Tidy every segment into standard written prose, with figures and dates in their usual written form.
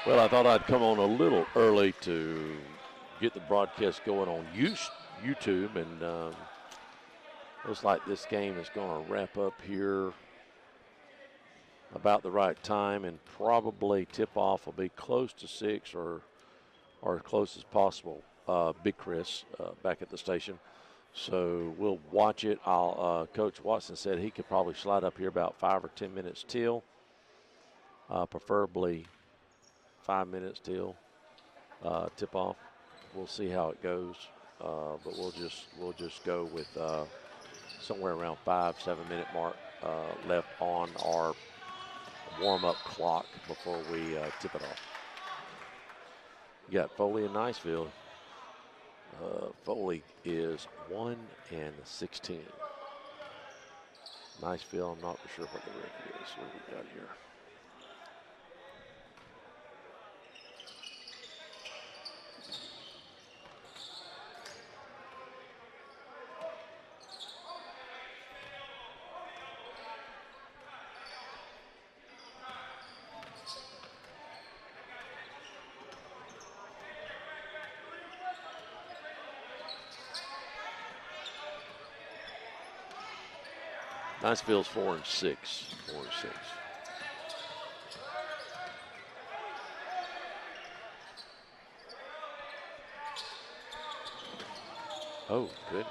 Well, I thought I'd come on a little early to get the broadcast going on YouTube, and looks like this game is going to wrap up here about the right time, and probably tip-off will be close to 6 or as close as possible. Big Chris back at the station. So we'll watch it. Coach Watson said he could probably slide up here about 5 or 10 minutes till, preferably 5 minutes till tip off. We'll see how it goes, but we'll just go with somewhere around 5-7 minute mark left on our warm up clock before we tip it off. You got Foley and Niceville. Foley is 1-16. Niceville, I'm not for sure what the record is. What do we got here? Niceville's 4-6. 4-6. Oh, goodness.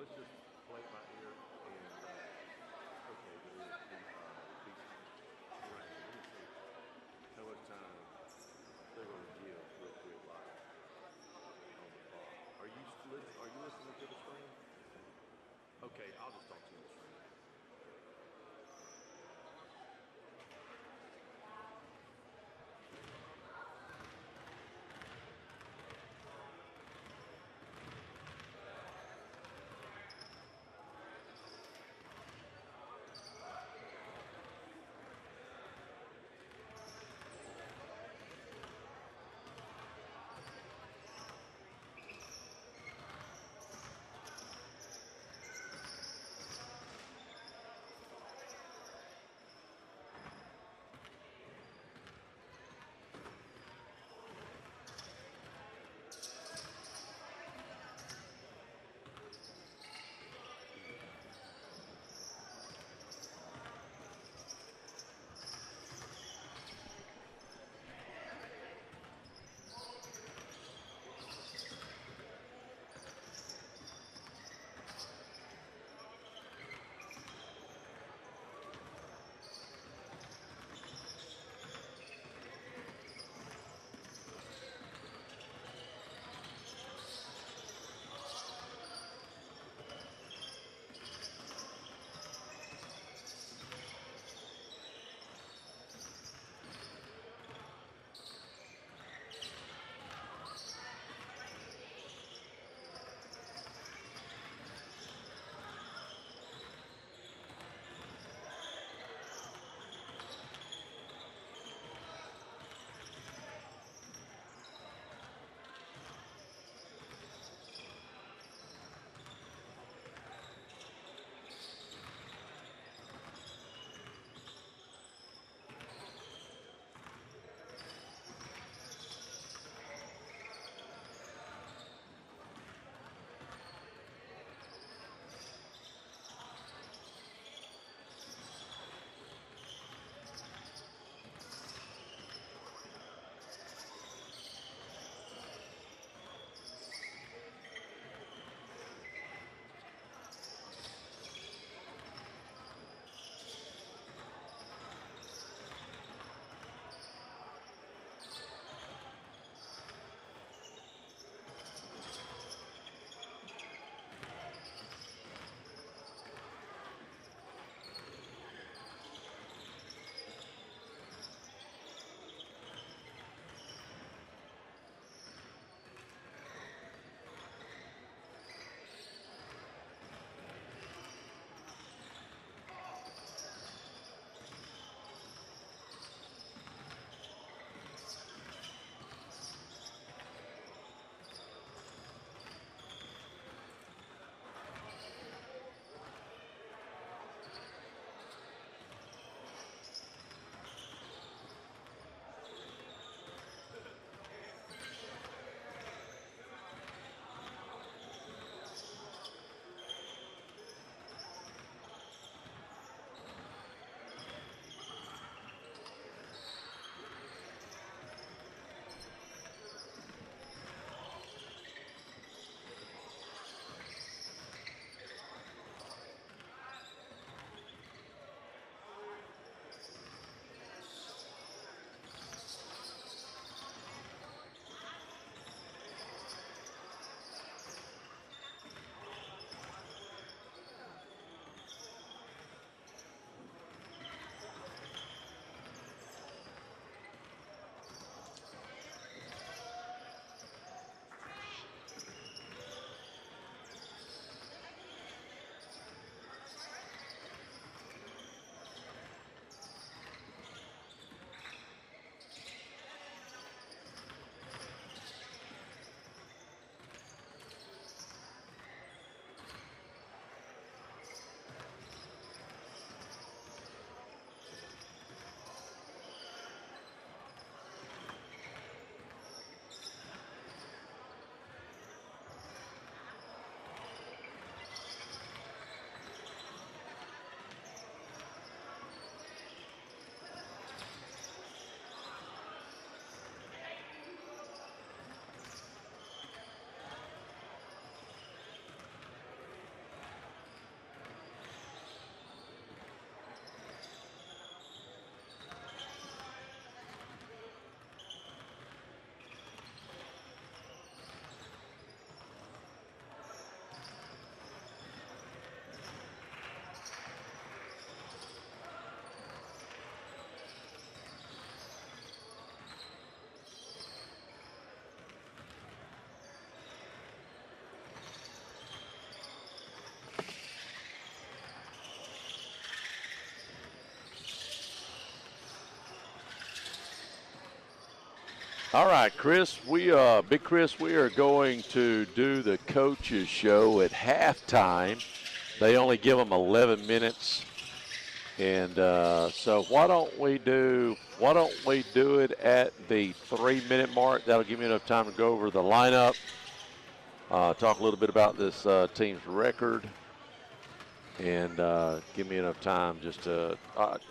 let's just play it by ear and okay, but it'll be decent. Right. Let me see how much time they're going to give real quick, like on the clock. Are you listening to the screen? Okay, I'll just talk to you on the screen. All right, Chris, Big Chris, we are going to do the coaches show at halftime. They only give them 11 minutes. And so why don't we do it at the 3-minute mark? That'll give me enough time to go over the lineup, talk a little bit about this team's record, and give me enough time just to let's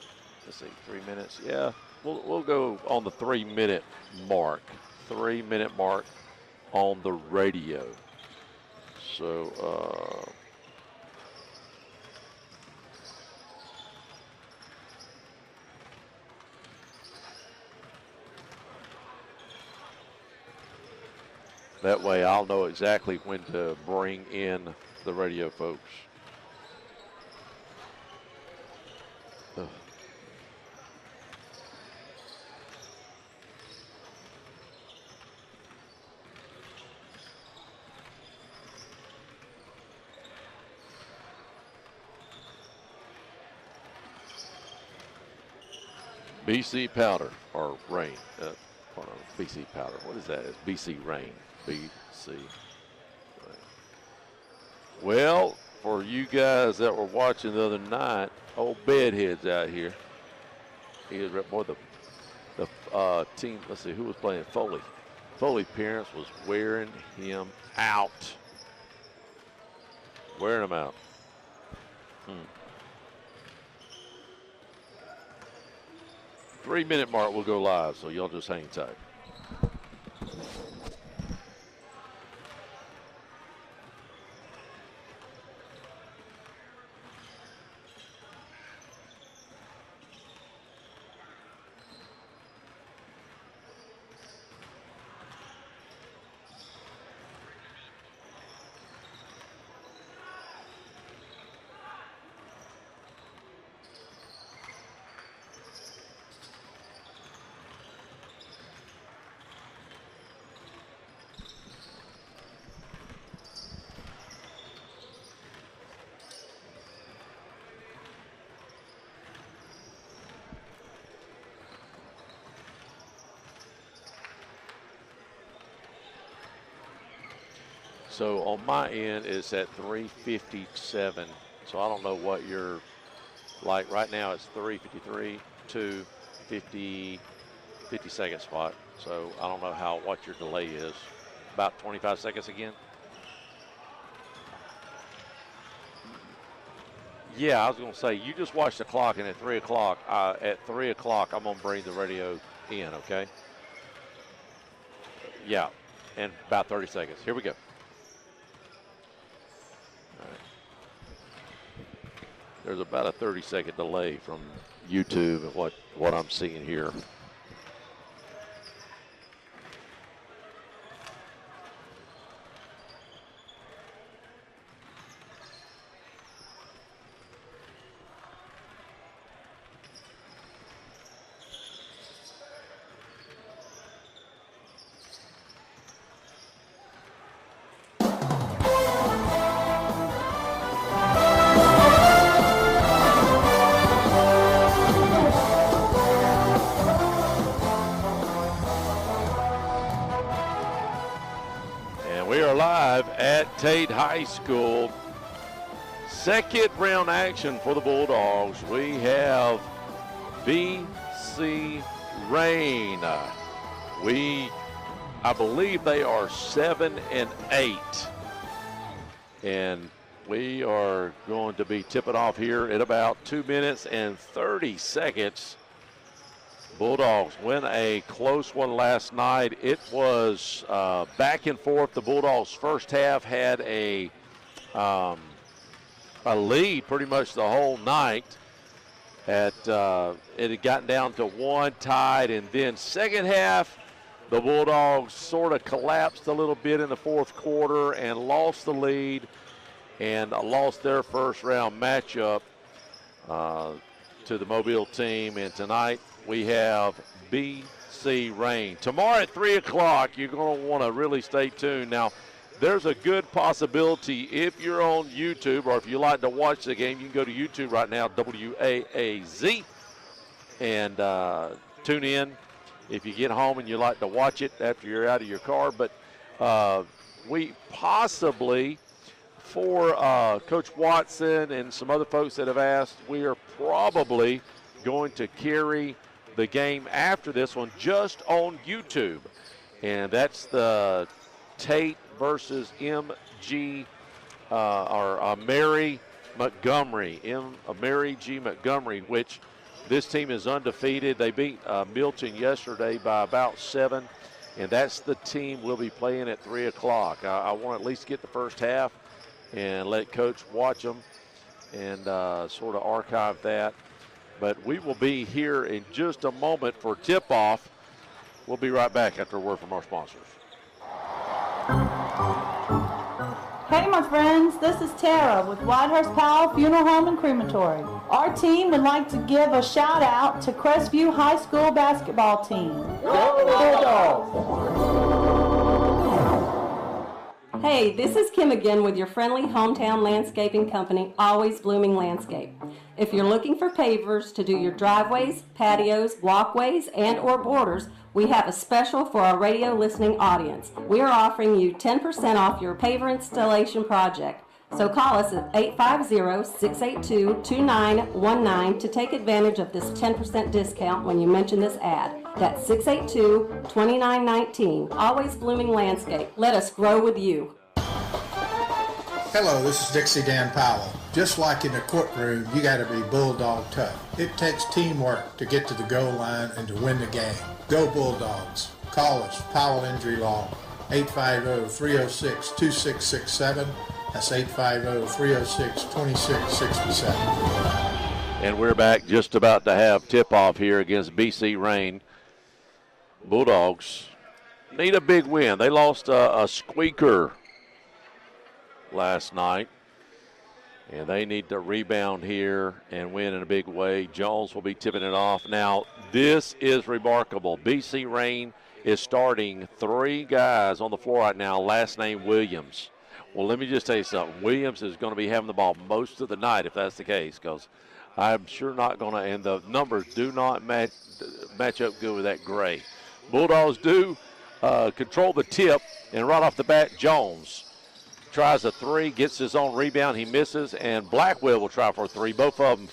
see, 3 minutes. Yeah, we'll go on the 3-minute mark. 3-minute mark on the radio. So. That way I'll know exactly when to bring in the radio folks. Ugh. BC powder or rain. BC powder. What is that? It's BC rain. BC rain. Well, for you guys that were watching the other night, old Bedhead's out here. He is boy the team. Let's see who was playing Foley. Foley parents was wearing him out. Wearing him out. 3-minute mark, we'll go live, so y'all just hang tight. So on my end, it's at 3:57. So I don't know what you're like right now. It's 3:53 to 50-second spot. So I don't know what your delay is. About 25 seconds again. Yeah, I was going to say you just watch the clock, and at 3 o'clock, I'm going to bring the radio in. Okay. Yeah, and about 30 seconds. Here we go. There's about a 30-second delay from YouTube and what I'm seeing here. Tate High School. Second round action for the Bulldogs. We have BC Rain. I believe they are 7-8. And we are going to be tipping off here in about 2 minutes and 30 seconds. Bulldogs win a close one last night. It was back and forth. The Bulldogs first half had a lead pretty much the whole night. It had gotten down to 1 tied, and then second half, the Bulldogs sort of collapsed a little bit in the fourth quarter and lost the lead and lost their first round matchup to the Mobile team. And tonight, we have BC Rain. Tomorrow at 3 o'clock, you're going to want to really stay tuned. Now, there's a good possibility if you're on YouTube or if you like to watch the game, you can go to YouTube right now, WAAZ, and tune in. if you get home and you like to watch it after you're out of your car. But we possibly, for Coach Watson and some other folks that have asked, we are probably going to carry the game after this one just on YouTube. And that's the Tate versus MG or Mary Montgomery, Mary G. Montgomery, which this team is undefeated. They beat Milton yesterday by about 7, and that's the team we'll be playing at 3 o'clock. I want to at least get the first half and let Coach watch them and sort of archive that. But we will be here in just a moment for tip-off. We'll be right back after a word from our sponsors. Hey, my friends, this is Tara with Whitehurst Powell Funeral Home and Crematory. Our team would like to give a shout out to Crestview High School basketball team. Go Bulldogs! Hey, this is Kim again with your friendly hometown landscaping company, Always Blooming Landscape. If you're looking for pavers to do your driveways, patios, walkways, and or borders, we have a special for our radio listening audience. We are offering you 10% off your paver installation project. So call us at 850-682-2919 to take advantage of this 10% discount when you mention this ad. That's 682-2919. Always Blooming Landscape. Let us grow with you. Hello, this is Dixie Dan Powell. Just like in the courtroom, you got to be bulldog tough. It takes teamwork to get to the goal line and to win the game. Go Bulldogs. Call us, Powell Injury Law, 850-306-2667. That's 850-306-2667. And we're back, just about to have tip-off here against BC Rain. Bulldogs need a big win. They lost a squeaker last night, and they need to rebound here and win in a big way. Jones will be tipping it off. Now, this is remarkable. BC Rain is starting 3 guys on the floor right now, last name Williams. Well, let me just tell you something. Williams is going to be having the ball most of the night if that's the case, because I'm sure not going to, and the numbers do not match up good with that gray. Bulldogs do control the tip, and right off the bat, Jones tries a 3, gets his own rebound. He misses, and Blackwell will try for a 3. Both of them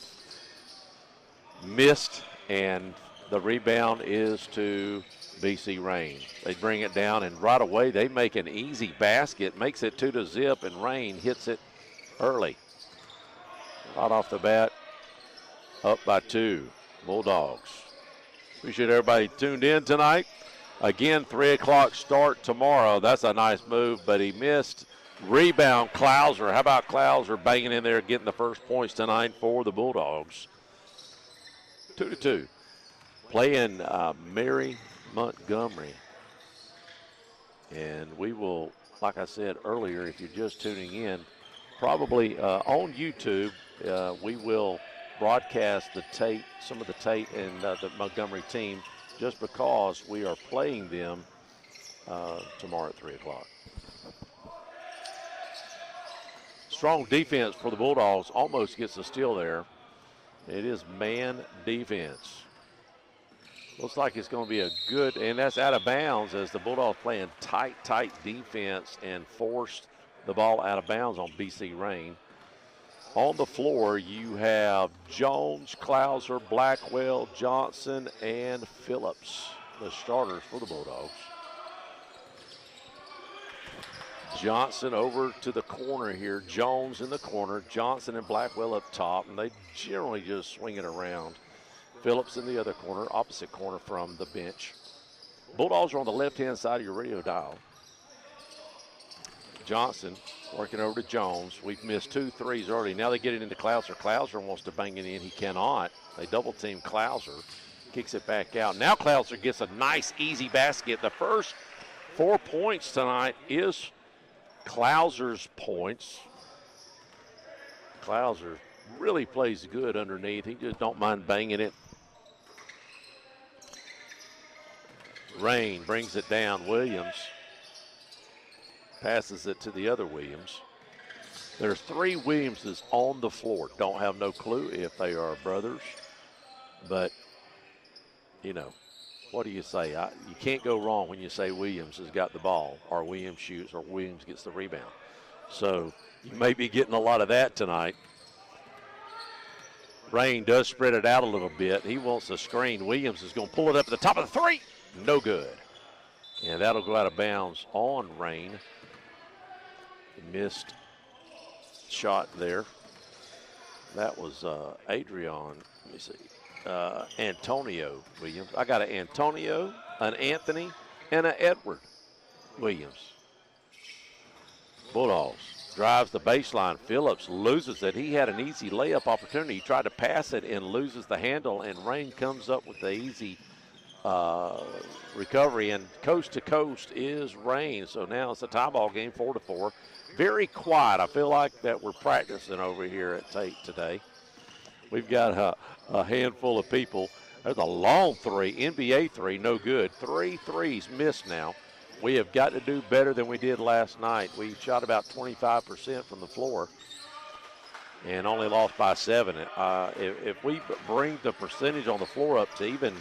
missed, and the rebound is to BC Rain. They bring it down, and right away they make an easy basket, makes it 2-0, and Rain hits it early. Right off the bat, up by 2, Bulldogs. Appreciate everybody tuned in tonight. Again, 3 o'clock start tomorrow. That's a nice move, but he missed. Rebound, Clouser. How about Clouser banging in there, getting the first points tonight for the Bulldogs? 2-2. Playing Mary Montgomery. And we will, like I said earlier, if you're just tuning in, probably on YouTube, we will broadcast the Tate, some of the Tate and the Montgomery team, just because we are playing them tomorrow at 3 o'clock. Strong defense for the Bulldogs, almost gets a steal there. It is man defense. Looks like it's going to be a good, and that's out of bounds as the Bulldogs playing tight defense and forced the ball out of bounds on BC Rain. On the floor, you have Jones, Clouser, Blackwell, Johnson, and Phillips, the starters for the Bulldogs. Johnson over to the corner here. Jones in the corner. Johnson and Blackwell up top, and they generally just swing it around. Phillips in the other corner, opposite corner from the bench. Bulldogs are on the left-hand side of your radio dial. Johnson working over to Jones. We've missed 2 threes already. Now they get it into Clouser. Clouser wants to bang it in. He cannot. They double-team Clouser. Kicks it back out. Now Clouser gets a nice, easy basket. The first 4 points tonight is Clouser's points. Clouser really plays good underneath. He just don't mind banging it. Rain brings it down. Williams passes it to the other Williams. There's 3 Williamses on the floor. Don't have no clue if they are brothers, but, you know, what do you say? You can't go wrong when you say Williams has got the ball, or Williams shoots, or Williams gets the rebound. So you may be getting a lot of that tonight. Rain does spread it out a little bit. He wants the screen. Williams is going to pull it up at the top of the three. No good. And that'll go out of bounds on Rain. Missed shot there. That was Adrian. Let me see. Antonio Williams. I got an Antonio, an Anthony, and an Edward Williams. Bulldogs drives the baseline. Phillips loses it. He had an easy layup opportunity. He tried to pass it and loses the handle, and Rain comes up with the easy recovery, and coast to coast is Rain. So now it's a tie ball game, 4-4. Very quiet. I feel like that we're practicing over here at Tate today. We've got a handful of people. There's a long three, NBA three, no good. 3 threes missed now. We have got to do better than we did last night. We shot about 25% from the floor and only lost by 7. If we bring the percentage on the floor up to even,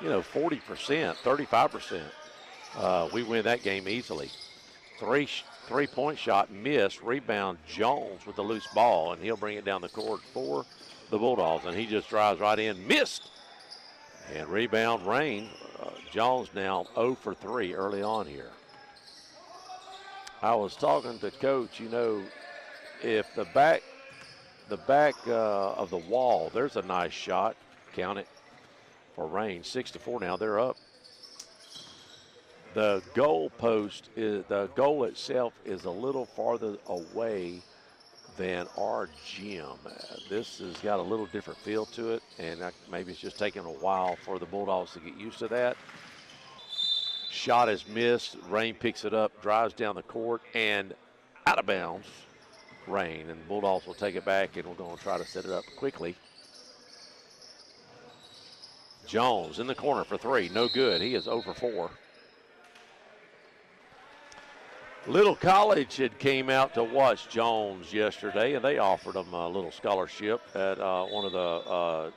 40%, 35%, we win that game easily. Three-point shot missed. Rebound Jones with the loose ball, and he'll bring it down the court for the Bulldogs, and he just drives right in. Missed. And rebound Rain. Jones now 0 for 3 early on here. I was talking to Coach, if the back of the wall, there's a nice shot. Count it for Rain. 6-4 now. They're up. The goal itself is a little farther away than our gym. This has got a little different feel to it, and maybe it's just taking a while for the Bulldogs to get used to that. Shot is missed. Rain picks it up, drives down the court, and out of bounds. Rain, and the Bulldogs will take it back, and we're going to try to set it up quickly. Jones in the corner for 3. No good. He is 0 for 4. Little College had came out to watch Jones yesterday, and they offered him a little scholarship at one of the,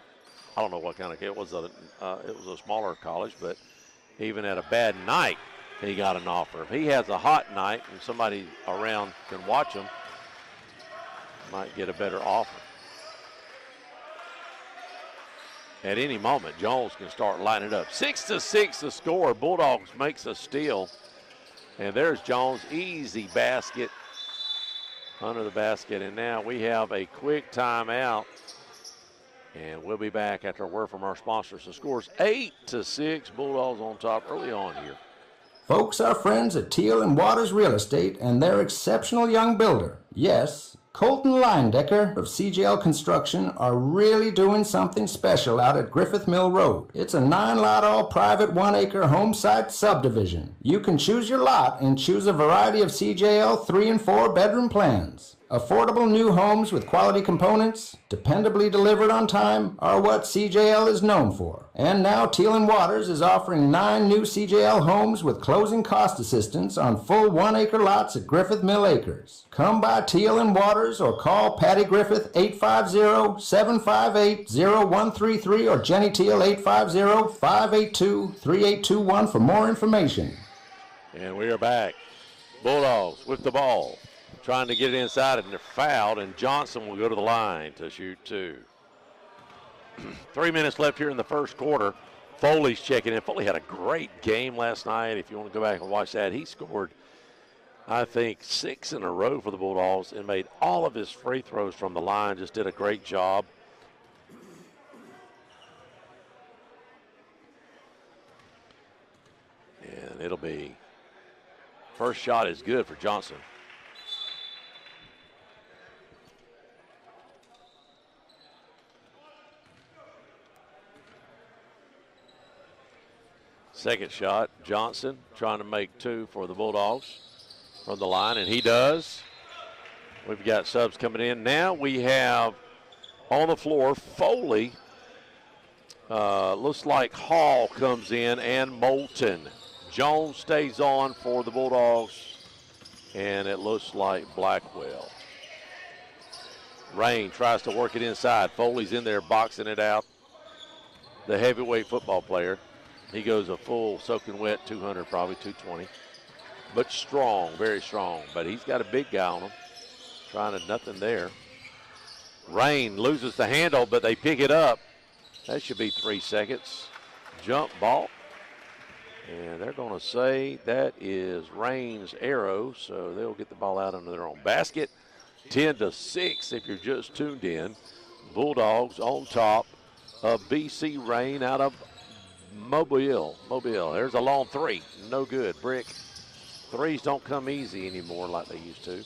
I don't know what kind of, it was a smaller college, but even at a bad night, he got an offer. If he has a hot night and somebody around can watch him, might get a better offer. At any moment, Jones can start lining it up. 6-6 the score. Bulldogs makes a steal. And there's Jones, easy basket under the basket. And now we have a quick timeout. And we'll be back after a word from our sponsors. The score's 8-6, Bulldogs on top early on here. Folks, our friends at Teal and Waters Real Estate and their exceptional young builder, yes, Colton Leindecker of CJL Construction, are really doing something special out at Griffith Mill Road. It's a 9-lot all-private 1-acre home site subdivision. You can choose your lot and choose a variety of CJL 3- and 4-bedroom plans. Affordable new homes with quality components, dependably delivered on time, are what CJL is known for. And now Teal and Waters is offering 9 new CJL homes with closing cost assistance on full 1-acre lots at Griffith Mill Acres. Come by Teal and Waters or call Patty Griffith 850-758-0133 or Jenny Teal 850-582-3821 for more information. And we are back. Bulldogs with the ball, trying to get it inside, and they're fouled, and Johnson will go to the line to shoot 2. 3 minutes left here in the first quarter. Foley's checking in. Foley had a great game last night. If you want to go back and watch that, he scored, I think, 6 in a row for the Bulldogs and made all of his free throws from the line. Just did a great job. And it'll be, first shot is good for Johnson. Second shot, Johnson trying to make 2 for the Bulldogs from the line, and he does. We've got subs coming in. Now we have on the floor Foley. Looks like Hall comes in and Moulton. Jones stays on for the Bulldogs, and it looks like Blackwell. Rain tries to work it inside. Foley's in there boxing it out. The heavyweight football player. He goes a full soaking wet 200, probably 220. But strong, very strong. But he's got a big guy on him. Trying to nothing there. Rain loses the handle, but they pick it up. That should be 3 seconds. Jump ball. And they're going to say that is Rain's arrow, so they'll get the ball out under their own basket. 10-6 if you're just tuned in. Bulldogs on top of BC Rain out of Mobile. There's a long three. No good. Brick. Threes don't come easy anymore like they used to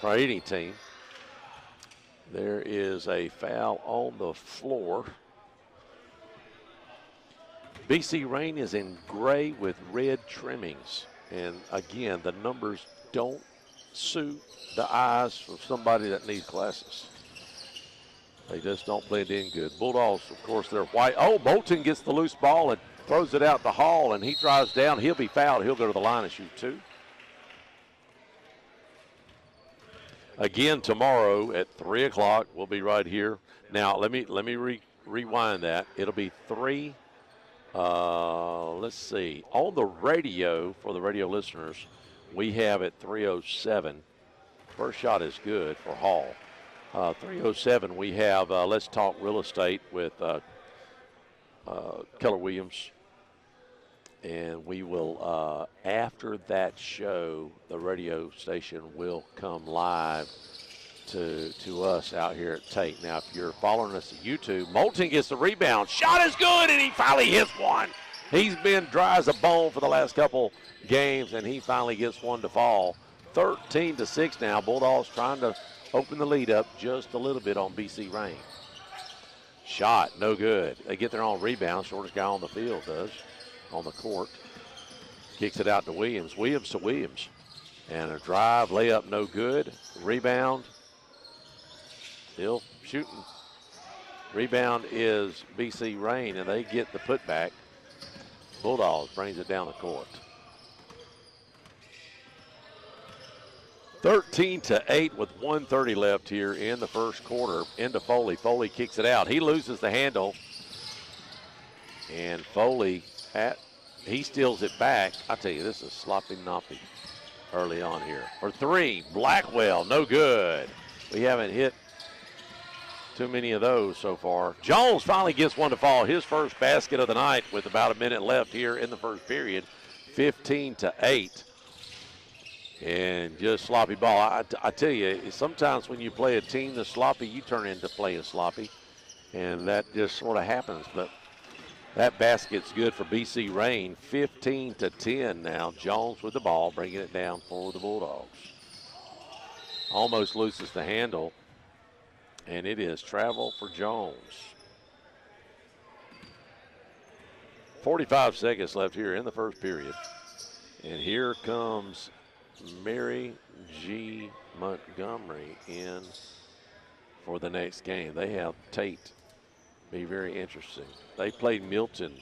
for any team. There is a foul on the floor. BC Rain is in gray with red trimmings. And again, the numbers don't suit the eyes of somebody that needs glasses. They just don't blend in good. Bulldogs, of course, they're white. Oh, Bolton gets the loose ball and throws it out the hall, and he drives down. He'll be fouled. He'll go to the line and shoot 2. Again, tomorrow at 3 o'clock, we'll be right here. Now, let me rewind that. It'll be 3. Let's see. On the radio, for the radio listeners, we have at 3:07. First shot is good for Hall. 3:07, we have Let's Talk Real Estate with Keller Williams. And we will, after that show, the radio station will come live to us out here at Tate. Now, if you're following us at YouTube, Moulton gets the rebound. Shot is good, and he finally hits one. He's been dry as a bone for the last couple games, and he finally gets one to fall. 13-6 now. Bulldogs trying to open the lead up just a little bit on BC Rain. Shot, no good. They get their own rebound. Shortest guy on the field does, on the court. Kicks it out to Williams. Williams to Williams. And a drive, layup, no good. Rebound, still shooting. Rebound is BC Rain, and they get the putback. Bulldogs brings it down the court. 13-8 with 1:30 left here in the first quarter. Into Foley. Foley kicks it out. He loses the handle. And Foley, he steals it back. I tell you, this is sloppy noppy early on here. For 3, Blackwell, no good. We haven't hit too many of those so far. Jones finally gets one to fall. His first basket of the night with about a minute left here in the first period. 15-8. And just sloppy ball. I tell you, sometimes when you play a team that's sloppy, you turn into playing sloppy. And that just sort of happens. But that basket's good for BC Rain. 15-10 now. Jones with the ball, bringing it down for the Bulldogs. Almost loses the handle. And it is travel for Jones. 45 seconds left here in the first period. And here comes Mary G. Montgomery in for the next game. They have Tate. Be very interesting. They played Milton.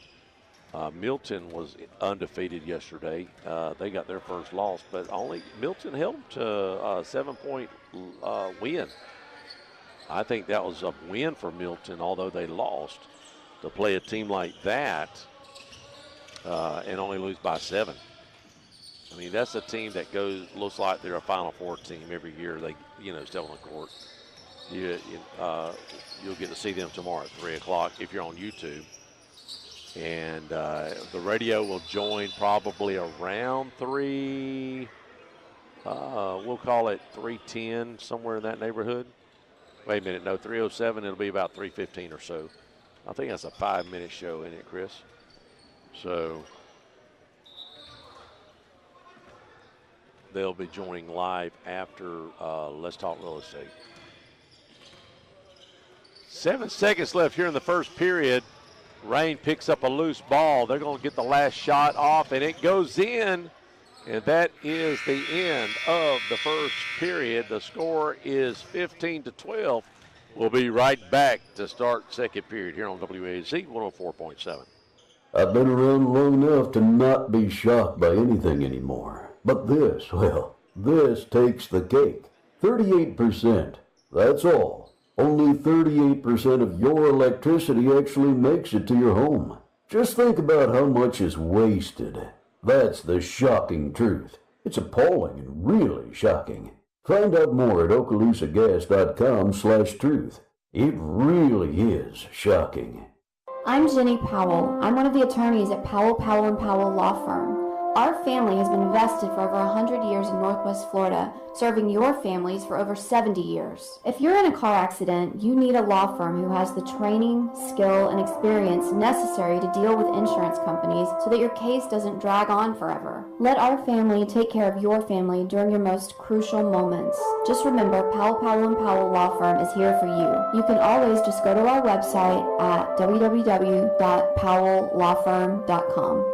Milton was undefeated yesterday. They got their first loss, but only Milton held them to a 7-point win. I think that was a win for Milton, although they lost. To play a team like that and only lose by 7. I mean, that's a team that looks like they're a Final Four team every year. They, stay on the court. You'll get to see them tomorrow at 3 o'clock if you're on YouTube. And the radio will join probably around 3. We'll call it 3:10, somewhere in that neighborhood. Wait a minute, no, 3:07. It'll be about 3:15 or so. I think that's a 5-minute show, isn't it, Chris? So they'll be joining live after Let's Talk Real Estate. 7 seconds left here in the first period. Rain picks up a loose ball. They're going to get the last shot off, and it goes in. And that is the end of the first period. The score is 15-12. We'll be right back to start second period here on WAZ 104.7. I've been around long enough to not be shocked by anything anymore. But this, well, this takes the cake. 38%. That's all. Only 38% of your electricity actually makes it to your home. Just think about how much is wasted. That's the shocking truth. It's appalling and really shocking. Find out more at okaloosagas.com/truth. It really is shocking. I'm Jenny Powell. I'm one of the attorneys at Powell, Powell & Powell Law Firm. Our family has been vested for over 100 years in Northwest Florida, serving your families for over 70 years. If you're in a car accident, you need a law firm who has the training, skill, and experience necessary to deal with insurance companies so that your case doesn't drag on forever. Let our family take care of your family during your most crucial moments. Just remember, Powell, Powell & Powell Law Firm is here for you. You can always just go to our website at www.powelllawfirm.com.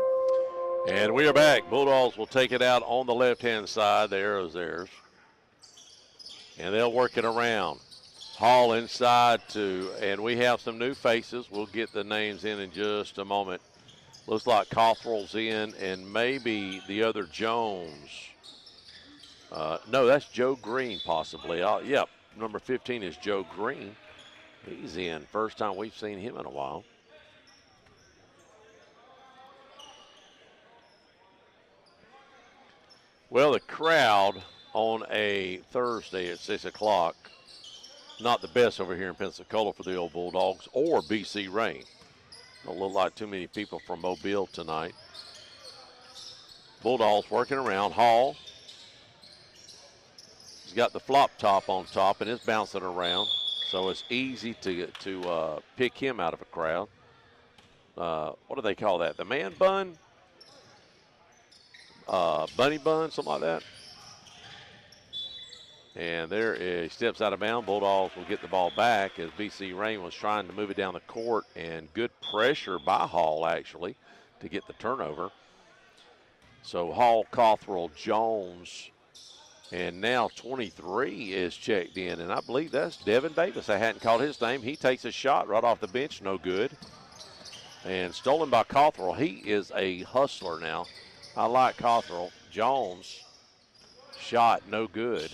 And we are back. Bulldogs will take it out on the left-hand side. The arrow's theirs. And they'll work it around. Hall inside and we have some new faces. We'll get the names in just a moment. Looks like Cothrell's in and maybe the other Jones. No, that's Joe Green possibly. Yep, number 15 is Joe Green. He's in. First time we've seen him in a while. Well, the crowd on a Thursday at 6 o'clock, not the best over here in Pensacola for the old Bulldogs or BC Rain. Don't look like too many people from Mobile tonight. Bulldogs working around. Hall. He's got the flop top on top and it's bouncing around, so it's easy to pick him out of a crowd. What do they call that? The man bun? Bunny bun, something like that. And there he steps out of bounds. Bulldogs will get the ball back as BC Rain was trying to move it down the court, and good pressure by Hall actually to get the turnover. So Hall, Cothrell, Jones, and now 23 is checked in, and I believe that's Devin Davis. I hadn't called his name. He takes a shot right off the bench, no good. And stolen by Cothrell. He is a hustler now. I like Cothrell. Jones, shot no good.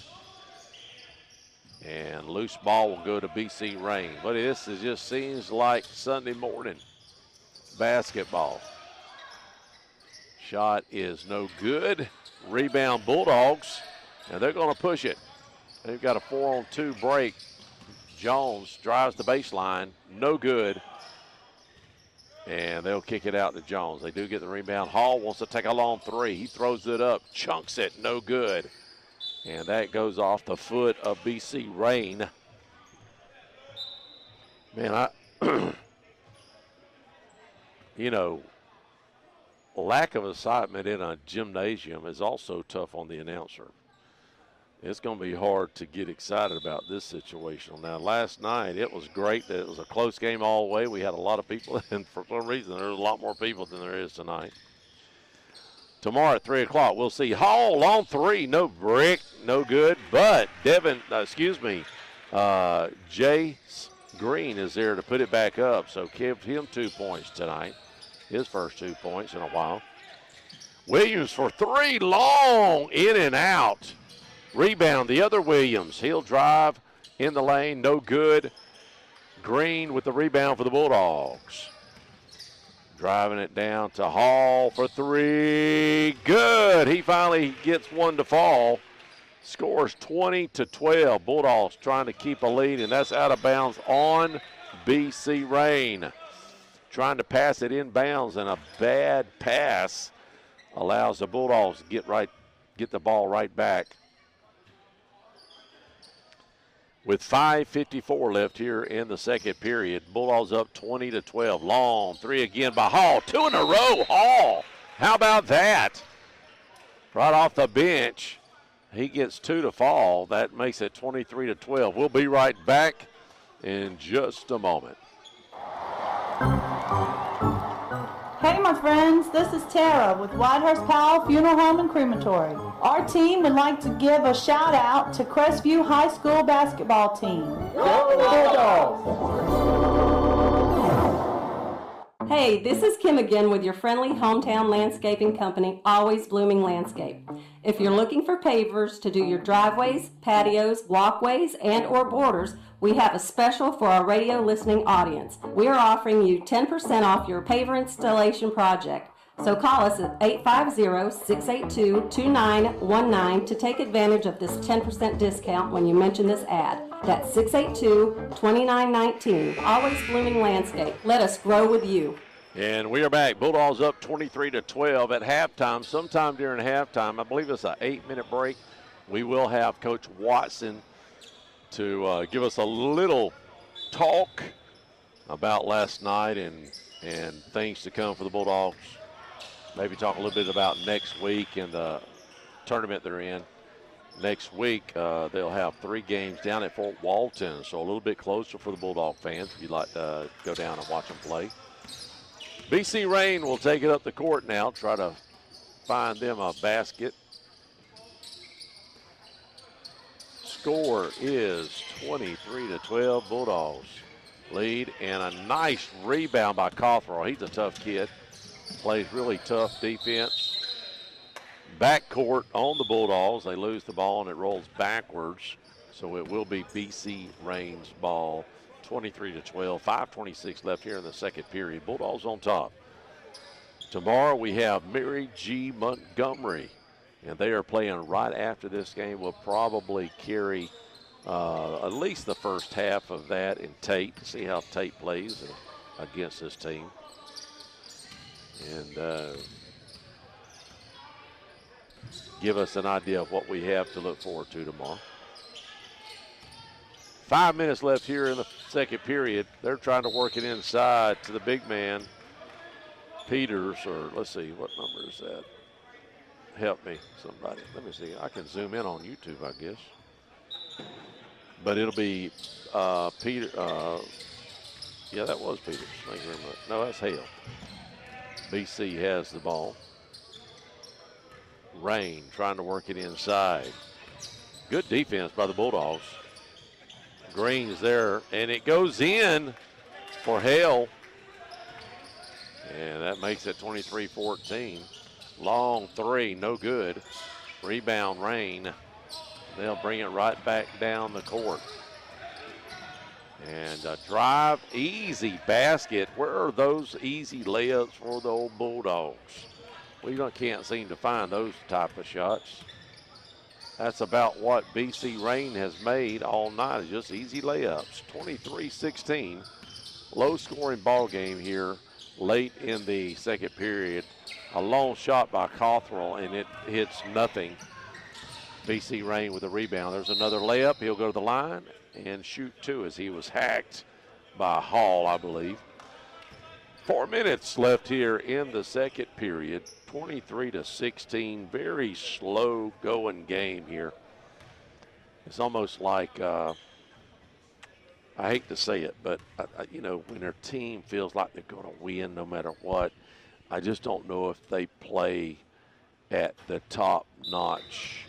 And loose ball will go to BC Rain. But this just seems like Sunday morning basketball. Shot is no good. Rebound Bulldogs, and they're going to push it. They've got a 4-on-2 break. Jones drives the baseline, no good. And they'll kick it out to Jones. They do get the rebound. Hall wants to take a long three. He throws it up, chunks it, no good. And that goes off the foot of BC Rain. Man, lack of excitement in a gymnasium is also tough on the announcer. It's going to be hard to get excited about this situation. Now, last night, it was great that it was a close game all the way. We had a lot of people, and for some reason, there's a lot more people than there is tonight. Tomorrow at 3 o'clock, we'll see Hall on three. No brick, no good. But Jay Green is there to put it back up. So give him 2 points tonight. His first 2 points in a while. Williams for three, long, in and out. Rebound, the other Williams. He'll drive in the lane, no good. Green with the rebound for the Bulldogs. Driving it down to Hall for three. Good. He finally gets one to fall. Scores 20-12. Bulldogs trying to keep a lead, and that's out of bounds on BC Rain. Trying to pass it in bounds, and a bad pass allows the Bulldogs to get the ball right back. With 5:54 left here in the second period, Bulldogs up 20-12. Long three again by Hall. Two in a row, Hall. How about that? Right off the bench. He gets two to fall. That makes it 23-12. We'll be right back in just a moment. Hey my friends, this is Tara with Whitehurst Powell Funeral Home and Crematory. Our team would like to give a shout out to Crestview High School basketball team. Hey, this is Kim again with your friendly hometown landscaping company, Always Blooming Landscape. If you're looking for pavers to do your driveways, patios, walkways, and or borders, we have a special for our radio listening audience. We are offering you 10% off your paver installation project. So call us at 850-682-2919 to take advantage of this 10% discount when you mention this ad. That's 682-2919. Always Blooming Landscape. Let us grow with you. And we are back. Bulldogs up 23-12 at halftime. Sometime during halftime, I believe it's an 8-minute break, we will have Coach Watson to give us a little talk about last night and things to come for the Bulldogs. Maybe talk a little bit about next week and the tournament they're in. Next week, they'll have 3 games down at Fort Walton, so a little bit closer for the Bulldog fans if you'd like to go down and watch them play. BC Rain will take it up the court now, try to find them a basket. Score is 23-12, Bulldogs lead, and a nice rebound by Cawthorne. He's a tough kid, plays really tough defense. Backcourt on the Bulldogs. They lose the ball and it rolls backwards, so it will be BC Rain's ball. 23-12, 5:26 left here in the second period. Bulldogs on top. Tomorrow we have Mary G. Montgomery, and they are playing right after this game. We'll probably carry at least the first half of that in Tate, see how Tate plays against this team. And give us an idea of what we have to look forward to tomorrow. 5 minutes left here in the second period. They're trying to work it inside to the big man, Peters, or let's see, what number is that? Help me, somebody. Let me see. I can zoom in on YouTube, I guess. But it'll be Peter. Yeah, that was Peters. Thank you very much. No, that's Hale. BC has the ball. Rain trying to work it inside. Good defense by the Bulldogs. Green's there, and it goes in for Hale. And that makes it 23-14. Long three, no good. Rebound, Rain. They'll bring it right back down the court. And a drive, easy basket. Where are those easy layups for the old Bulldogs? We can't seem to find those type of shots. That's about what BC Rain has made all night, is just easy layups. 23-16, low-scoring ball game here late in the second period. A long shot by Cawthorne, and it hits nothing. BC Rain with a rebound. There's another layup. He'll go to the line and shoot 2 as he was hacked by Hall, I believe. 4 minutes left here in the second period. 23-16, very slow going game here. It's almost like, I hate to say it, but you know, when their team feels like they're going to win no matter what, I just don't know if they play at the top-notch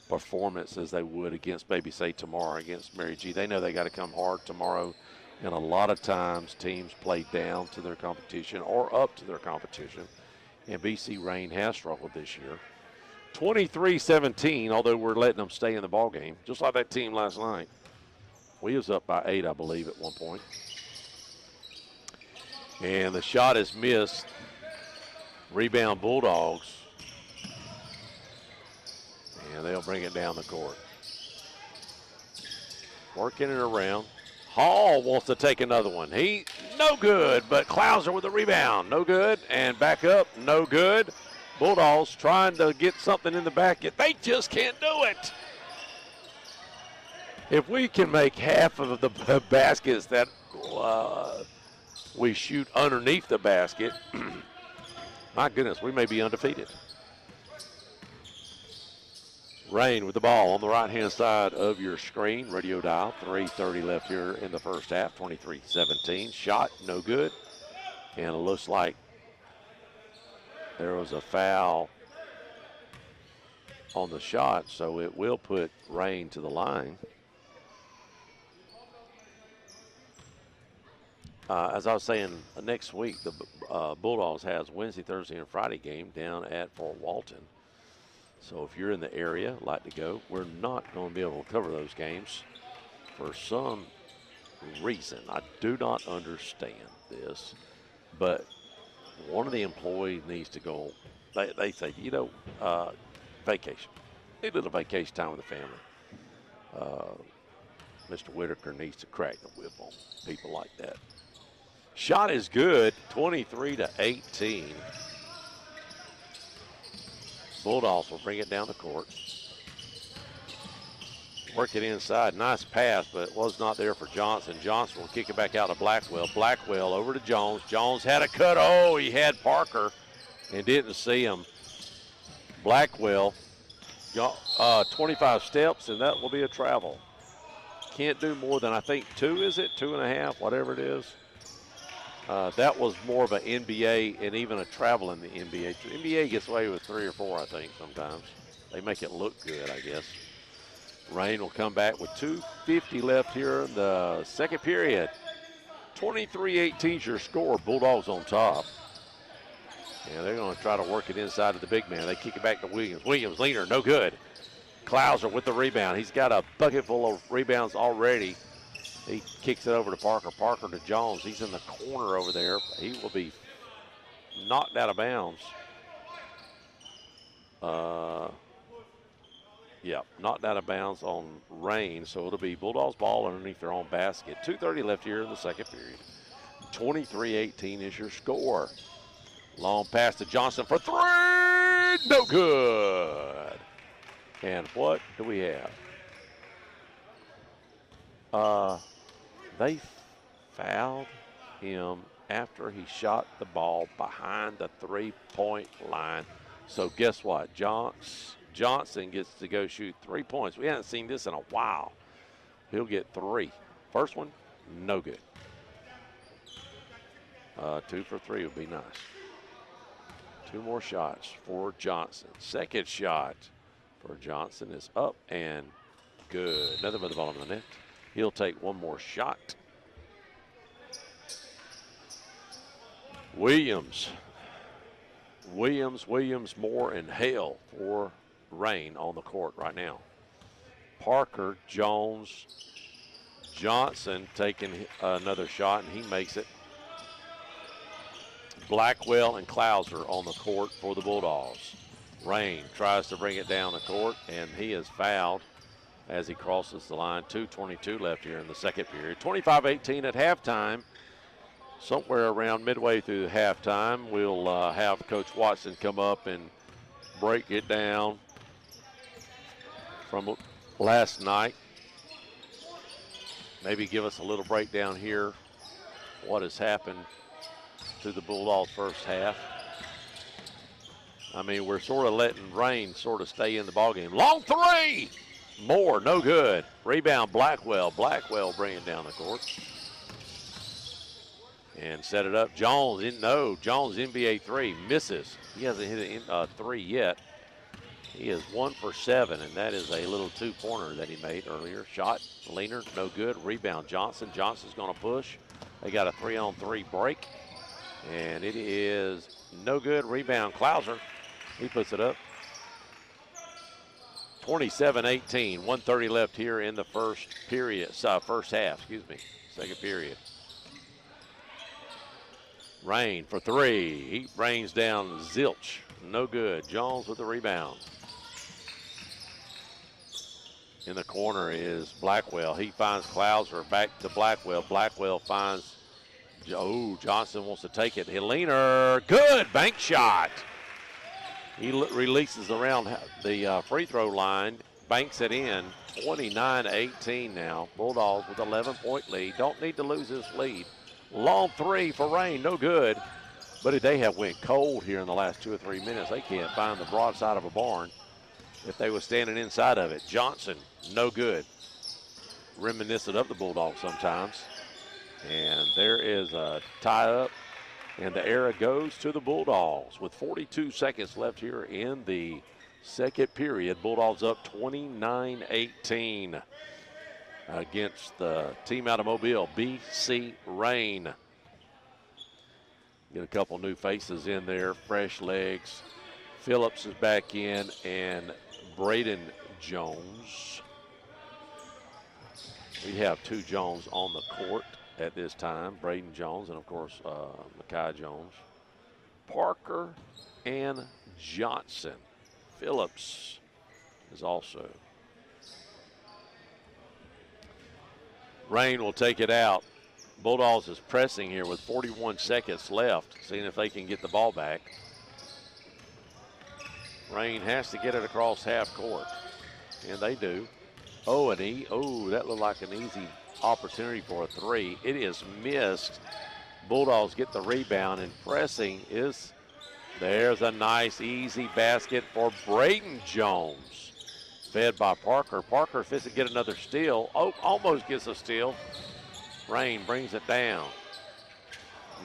performance as they would against, maybe say tomorrow against Mary G. They know they got to come hard tomorrow, and a lot of times teams play down to their competition or up to their competition. And BC Rain has struggled this year. 23-17, although we're letting them stay in the ball game, just like that team last night. We was up by 8, I believe, at one point. And the shot is missed. Rebound Bulldogs. And they'll bring it down the court. Working it around. Hall wants to take another one. He, no good, but Clouser with a rebound. No good, and back up, no good. Bulldogs trying to get something in the basket. They just can't do it. If we can make half of the baskets that we shoot underneath the basket, my goodness, we may be undefeated. Rain with the ball on the right-hand side of your screen, radio dial. 3:30 left here in the first half, 23-17. Shot, no good. And it looks like there was a foul on the shot, so it will put Rain to the line. As I was saying, next week, the Bulldogs has Wednesday, Thursday, and Friday game down at Fort Walton. So if you're in the area, like to go, we're not going to be able to cover those games for some reason. I do not understand this, but one of the employees needs to go. They say, vacation. Need a little vacation time with the family. Mr. Whitaker needs to crack the whip on people like that. Shot is good, 23-18. Bulldogs will bring it down the court. Work it inside. Nice pass, but it was not there for Johnson. Johnson will kick it back out to Blackwell. Blackwell over to Jones. Jones had a cut. Oh, he had Parker and didn't see him. Blackwell, 25 steps, and that will be a travel. Can't do more than, I think, 2, is it? 2.5, whatever it is. That was more of an NBA and even a travel in the NBA. The NBA gets away with 3 or 4, I think, sometimes. They make it look good, I guess. Rain will come back with 2:50 left here in the second period. 23-18 your score. Bulldogs on top. And they're going to try to work it inside of the big man. They kick it back to Williams. Williams, leaner, no good. Clouser with the rebound. He's got a bucket full of rebounds already. He kicks it over to Parker. Parker to Jones. He's in the corner over there. He will be knocked out of bounds. Knocked out of bounds on Rain. So it'll be Bulldogs ball underneath their own basket. 2:30 left here in the second period. 23-18 is your score. Long pass to Johnson for 3. No good. And what do we have? They fouled him after he shot the ball behind the three-point line. So guess what? Johnson gets to go shoot 3 points. We haven't seen this in a while. He'll get 3. First one, no good. 2 for 3 would be nice. 2 more shots for Johnson. Second shot for Johnson is up and good. Nothing but the bottom of the net. He'll take 1 more shot. Williams, Moore, and Hale for Rain on the court right now. Parker, Jones, Johnson taking another shot, and he makes it. Blackwell and Clouser on the court for the Bulldogs. Rain tries to bring it down the court, and he is fouled as he crosses the line. 2:22 left here in the second period. 25-18 at halftime. Somewhere around midway through halftime, we'll have Coach Watson come up and break it down from last night. Maybe give us a little breakdown here, what has happened to the Bulldogs first half. I mean, we're sort of letting Rain sort of stay in the ballgame. Long 3! Moore, no good. Rebound, Blackwell. Blackwell bringing down the court. And set it up. Jones, Jones, NBA 3, misses. He hasn't hit a 3 yet. He is 1 for 7, and that is a little 2-pointer that he made earlier. Shot, leaner, no good. Rebound, Johnson. Johnson's going to push. They got a 3-on-3 break, and it is no good. Rebound, Clouser. He puts it up. 27-18, 1:30 left here in the first half, second period. Rain for 3. He rains down Zilch. No good. Jones with the rebound. In the corner is Blackwell. He finds Clouser. Back to Blackwell. Blackwell finds, Johnson wants to take it. Helena, good bank shot. He releases around the free throw line, banks it in. 29-18 now. Bulldogs with 11-point lead. Don't need to lose this lead. Long 3 for Rain, no good. But they have went cold here in the last 2 or 3 minutes. They can't find the broadside of a barn if they were standing inside of it. Johnson, no good. Reminiscent of the Bulldogs sometimes. And there is a tie-up, and the era goes to the Bulldogs with 42 seconds left here in the second period. Bulldogs up 29-18. Against the team out of Mobile, BC Rain. Get a couple new faces in there, fresh legs Phillips is back in, and Braden Jones. We have two Jones on the court at this time. Braden Jones and, of course, Mekhi Jones. Parker and Johnson. Phillips is also. Rain will take it out. Bulldogs is pressing here with 41 seconds left, seeing if they can get the ball back. Rain has to get it across half court, and they do. Oh, that looked like an easy opportunity for a three. It is missed. Bulldogs get the rebound, and pressing is, there's a nice, easy basket for Braden Jones. Fed by Parker. Parker fits to get another steal. Oh, almost gets a steal. Rain brings it down.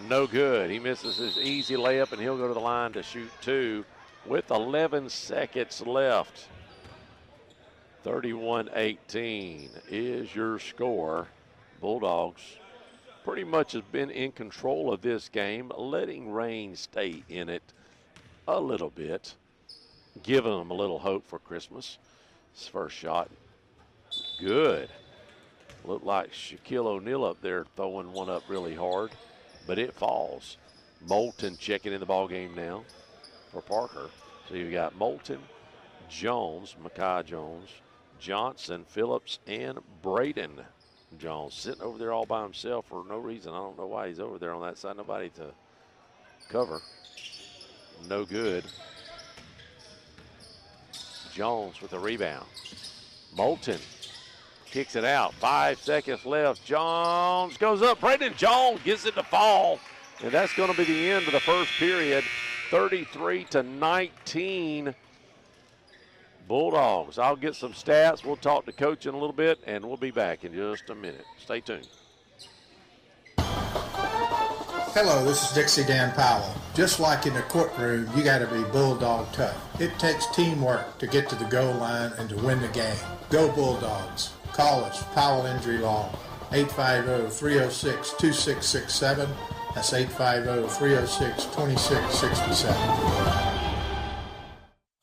No good. He misses his easy layup, and he'll go to the line to shoot two with 11 seconds left. 31-18 is your score. Bulldogs pretty much has been in control of this game, letting Rain stay in it a little bit, giving them a little hope for Christmas. His first shot, good. Looked like Shaquille O'Neal up there throwing one up really hard, but it falls. Moulton checking in the ball game now for Parker. So you've got Moulton, Jones, Mekhi Jones, Johnson, Phillips, and Braden Jones sitting over there all by himself for no reason. I don't know why he's over there on that side. Nobody to cover. No good. Jones with the rebound. Moulton kicks it out. 5 seconds left. Jones goes up. Braden Jones gets it to fall. And that's going to be the end of the first period. 33-19. Bulldogs. I'll get some stats. We'll talk to Coach in a little bit, and we'll be back in just a minute. Stay tuned. Hello, this is Dixie Dan Powell. Just like in the courtroom, you got to be bulldog tough. It takes teamwork to get to the goal line and to win the game. Go Bulldogs. Call us, Powell Injury Law, 850-306-2667. That's 850-306-2667.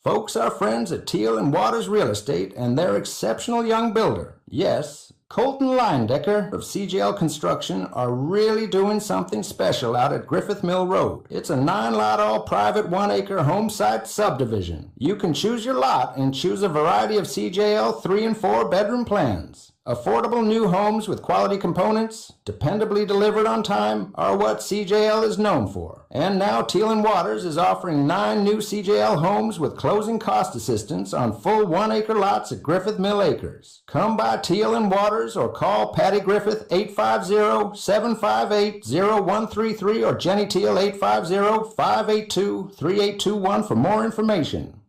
Folks are friends at Teal and Waters Real Estate and their exceptional young builder. Yes, Colton Leindecker of CGL Construction are really doing something special out at Griffith Mill Road. It's a 9-lot all-private 1-acre home site subdivision. You can choose your lot and choose a variety of CJL 3- and 4-bedroom plans. Affordable new homes with quality components, dependably delivered on time, are what CJL is known for. And now Teal & Waters is offering 9 new CJL homes with closing cost assistance on full 1-acre lots at Griffith Mill Acres. Come by Teal & Waters or call Patty Griffith 850-758-0133 or Jenny Teal 850-582-3821 for more information.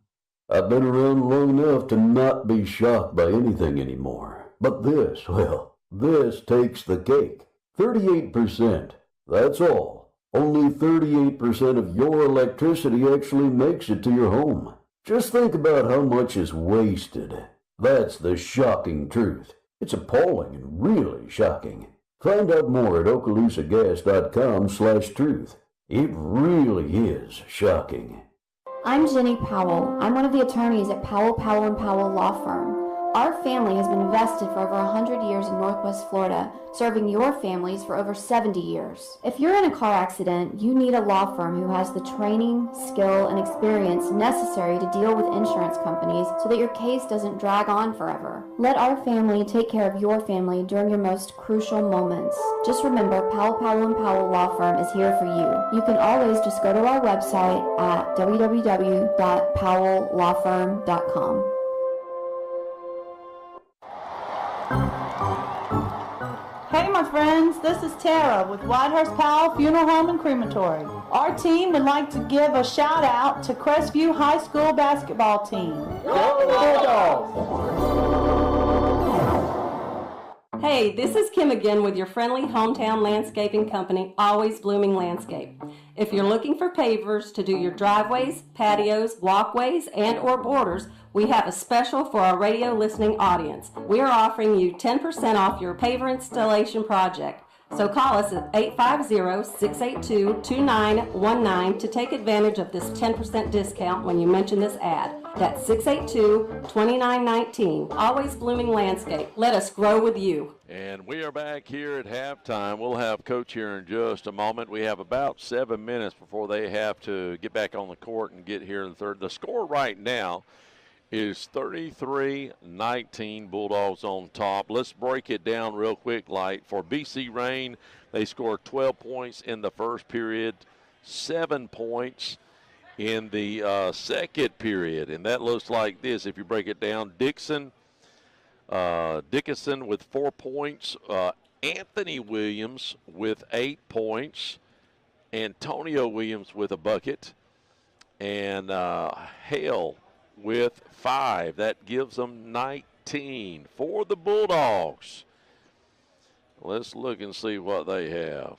I've been around long enough to not be shocked by anything anymore. But this, well, this takes the cake. 38%. That's all. Only 38% of your electricity actually makes it to your home. Just think about how much is wasted. That's the shocking truth. It's appalling and really shocking. Find out more at okaloosagas.com/truth. It really is shocking. I'm Jenny Powell. I'm one of the attorneys at Powell Powell Law Firm. Our family has been vested for over 100 years in Northwest Florida, serving your families for over 70 years. If you're in a car accident, you need a law firm who has the training, skill, and experience necessary to deal with insurance companies so that your case doesn't drag on forever. Let our family take care of your family during your most crucial moments. Just remember, Powell Powell Law Firm is here for you. You can always just go to our website at www.powelllawfirm.com. Hey my friends, this is Tara with Whitehurst Powell Funeral Home and Crematory. Our team would like to give a shout out to Crestview High School basketball team. Hey, this is Kim again with your friendly hometown landscaping company, Always Blooming Landscape. If you're looking for pavers to do your driveways, patios, walkways, and or borders, we have a special for our radio listening audience. We are offering you 10% off your paver installation project. So call us at 850-682-2919 to take advantage of this 10% discount when you mention this ad. That's 682-2919. Always Blooming Landscape. Let us grow with you. And we are back here at halftime. We'll have Coach here in just a moment. We have about 7 minutes before they have to get back on the court and get here in the third. The score right now is 33-19, Bulldogs on top. Let's break it down real quick. Like for BC Rain, they scored 12 points in the first period, 7 points in the second period. And that looks like this if you break it down. Dickinson with 4 points. Anthony Williams with 8 points. Antonio Williams with a bucket. And Hale with 5. That gives them 19 for the Bulldogs. Let's look and see what they have.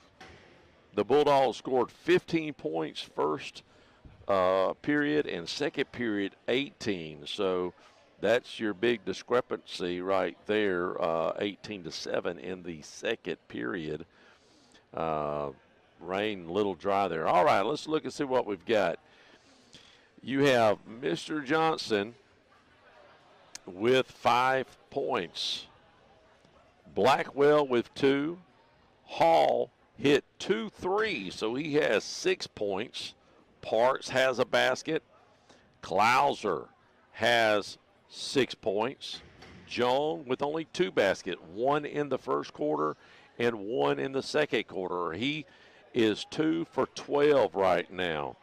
The Bulldogs scored 15 points first period and second period 18. So that's your big discrepancy right there, 18-7 in the second period. Rain a little dry there. All right, let's look and see what we've got. You have Mr. Johnson with 5 points. Blackwell with 2. Hall hit 2 threes, so he has 6 points. Parks has a basket. Klauser has 6 points. Jones with only 2 baskets, 1 in the first quarter and 1 in the second quarter. He is 2 for 12 right now.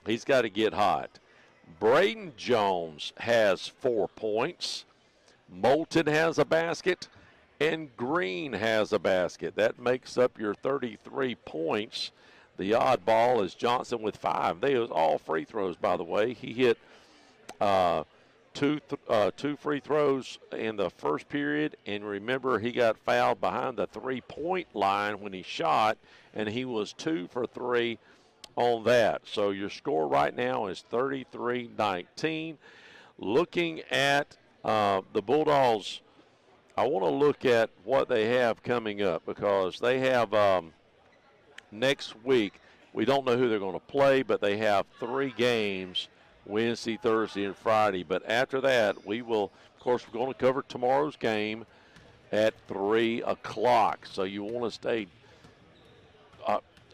He's got to get hot. Braden Jones has 4 points. Moulton has a basket. And Green has a basket. That makes up your 33 points. The odd ball is Johnson with 5. They was all free throws, by the way. He hit two free throws in the first period. And remember, he got fouled behind the three-point line when he shot. And he was 2 for 3 on that. So your score right now is 33-19. Looking at the Bulldogs, I want to look at what they have coming up because they have next week. We don't know who they're going to play, but they have 3 games, Wednesday, Thursday, and Friday. But after that, we will, of course, we're going to cover tomorrow's game at 3 o'clock. So you want to stay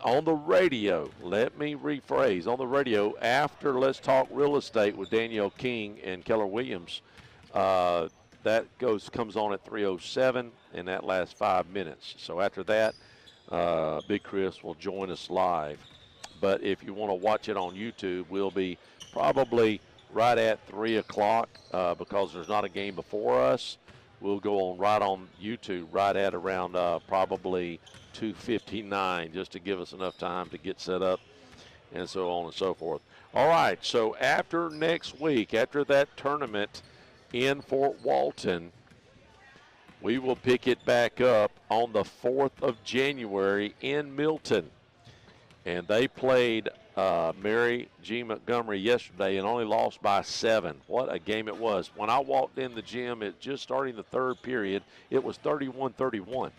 on the radio. Let me rephrase. On the radio, after Let's Talk Real Estate with Danielle King and Keller Williams, that comes on at 3:07, and that lasts 5 minutes. So after that, Big Chris will join us live. But if you want to watch it on YouTube, we'll be probably right at 3 o'clock because there's not a game before us. We'll go on right on YouTube right at around probably 2:59 just to give us enough time to get set up and so on and so forth. All right, so after next week, after that tournament in Fort Walton, we will pick it back up on the 4th of January in Milton. And they played Mary G. Montgomery yesterday and only lost by 7. What a game it was. When I walked in the gym, it just starting the third period, it was 31-31.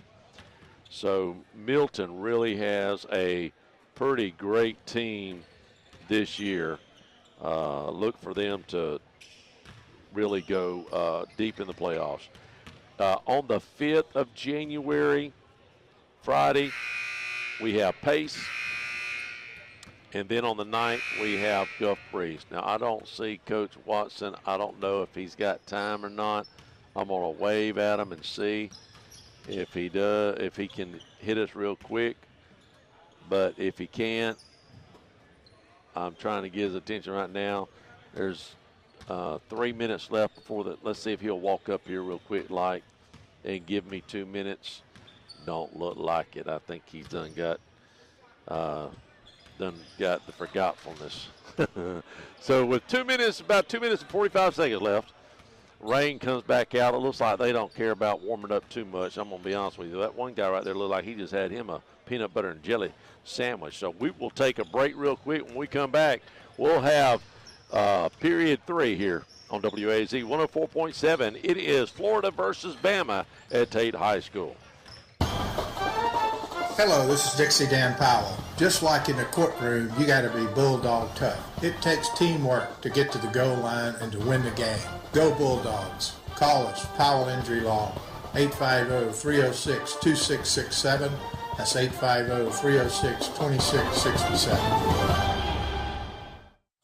So Milton really has a pretty great team this year. Look for them to really go deep in the playoffs. On the 5th of January, Friday, we have Pace. And then on the 9th, we have Gulf Breeze. Now, I don't see Coach Watson. I don't know if he's got time or not. I'm going to wave at him and see if he does, if he can hit us real quick. But if he can't, I'm trying to get his attention right now. There's 3 minutes left before the. Let's see if he'll walk up here real quick, and give me 2 minutes. Don't look like it. I think he's done got the forgetfulness. So with 2 minutes, about 2 minutes and 45 seconds left, Rain comes back out. It looks like they don't care about warming up too much. I'm going to be honest with you. That one guy right there looked like he just had him a peanut butter and jelly sandwich. So we will take a break real quick. When we come back, we'll have period 3 here on WAZ 104.7. It is Florida versus Bama at Tate High School. Hello, this is Dixie Dan Powell. Just like in the courtroom, you got to be bulldog tough. It takes teamwork to get to the goal line and to win the game. Go Bulldogs. Call us, Powell Injury Law, 850-306-2667. That's 850-306-2667.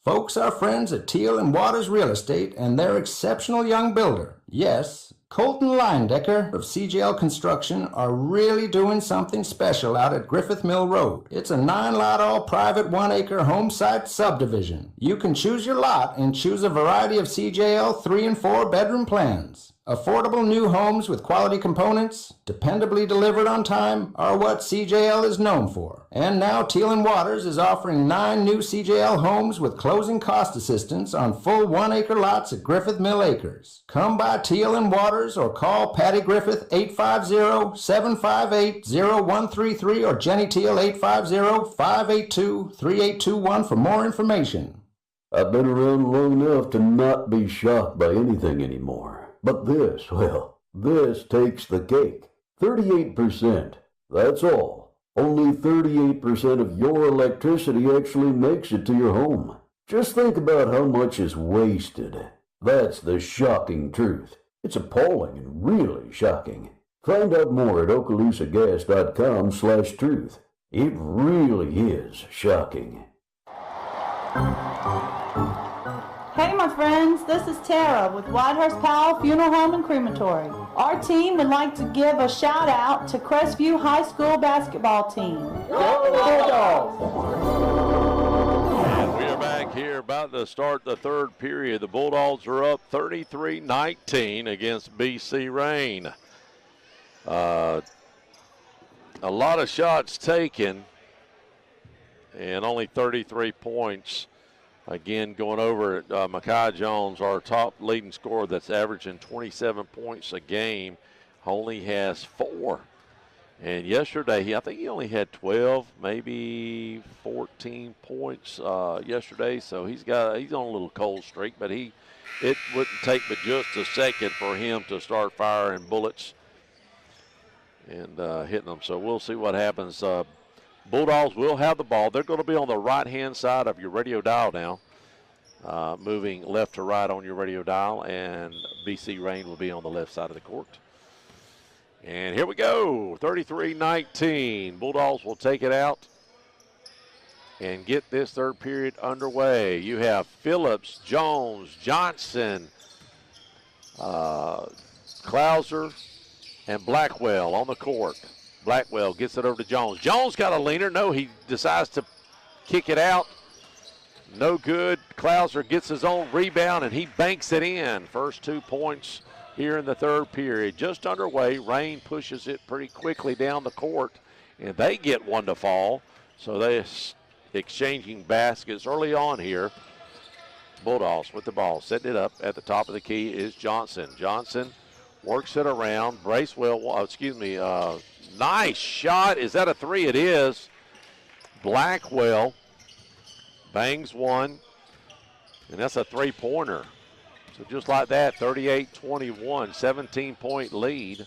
Folks, our friends at Teal and Waters Real Estate and their exceptional young builder, yes, Colton Leindecker of CGL Construction, are really doing something special out at Griffith Mill Road. It's a 9-lot all-private 1-acre home site subdivision. You can choose your lot and choose a variety of CJL 3- and 4-bedroom plans. Affordable new homes with quality components, dependably delivered on time, are what CJL is known for. And now Teal and Waters is offering 9 new CJL homes with closing cost assistance on full 1-acre lots at Griffith Mill Acres. Come by Teal and Waters or call Patty Griffith 850-758-0133 or Jenny Teal 850-582-3821 for more information. I've been around long enough to not be shocked by anything anymore. But this, well, this takes the cake. 38%. That's all. Only 38% of your electricity actually makes it to your home. Just think about how much is wasted. That's the shocking truth. It's appalling and really shocking. Find out more at okaloosagas.com/truth. It really is shocking. Hey my friends, this is Tara with Whitehurst Powell Funeral Home and Crematory. Our team would like to give a shout out to Crestview High School basketball team. And we are back here about to start the third period. The Bulldogs are up 33-19 against BC Rain. A lot of shots taken and only 33 points. Again, going over at Mekhi Jones, our top leading scorer that's averaging 27 points a game, only has 4. And yesterday, I think he only had 12, maybe 14 points yesterday. So he's on a little cold streak, but it wouldn't take but just a second for him to start firing bullets and hitting them. So we'll see what happens. Bulldogs will have the ball. They're going to be on the right-hand side of your radio dial now, moving left to right on your radio dial, and BC Rain will be on the left side of the court. And here we go, 33-19. Bulldogs will take it out and get this third period underway. You have Phillips, Jones, Johnson, Clouser, and Blackwell on the court. Blackwell gets it over to Jones. Jones got a leaner. No, he decides to kick it out. No good. Clouser gets his own rebound, and he banks it in. First 2 points here in the third period. Just underway. Rain pushes it pretty quickly down the court, and they get one to fall. So they're exchanging baskets early on here. Bulldogs with the ball. Setting it up at the top of the key is Johnson. Johnson works it around. Bracewell, nice shot. Is that a 3? It is. Blackwell bangs one, and that's a 3-pointer. So just like that, 38-21, 17-point lead.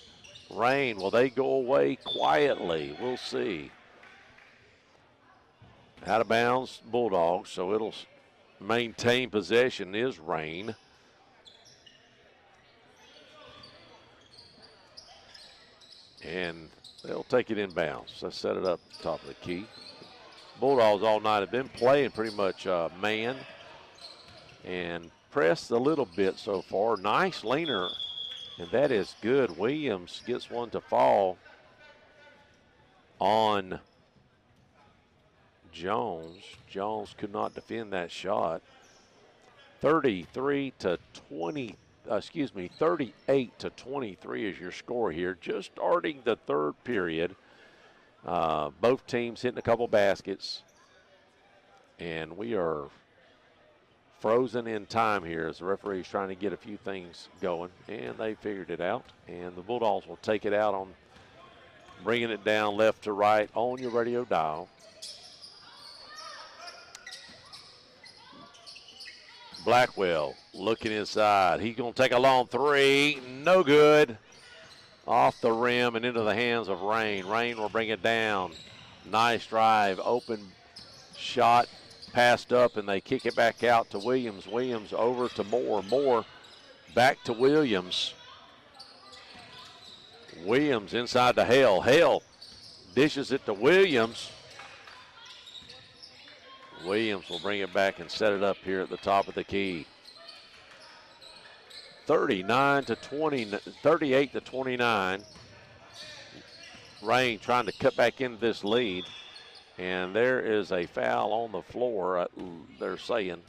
Rain, will they go away quietly? We'll see. Out of bounds, Bulldogs, so it'll maintain possession is Rain. And they'll take it inbounds. Let's set it up top of the key. Bulldogs all night have been playing pretty much man and pressed a little bit so far. Nice leaner, and that is good. Williams gets one to fall on Jones. Jones could not defend that shot. 38 to 23 is your score here. Just starting the third period. Both teams hitting a couple baskets. And we are frozen in time here as the referee is trying to get a few things going. And they figured it out. And the Bulldogs will take it out on bringing it down left to right on your radio dial. Blackwell looking inside. He's going to take a long 3. No good. Off the rim and into the hands of Rain. Rain will bring it down. Nice drive. Open shot. Passed up, and they kick it back out to Williams. Williams over to Moore. Moore back to Williams. Williams inside to Hale. Hale dishes it to Williams. Williams will bring it back and set it up here at the top of the key. 38 to 29. Rain trying to cut back into this lead. And there is a foul on the floor, they're saying.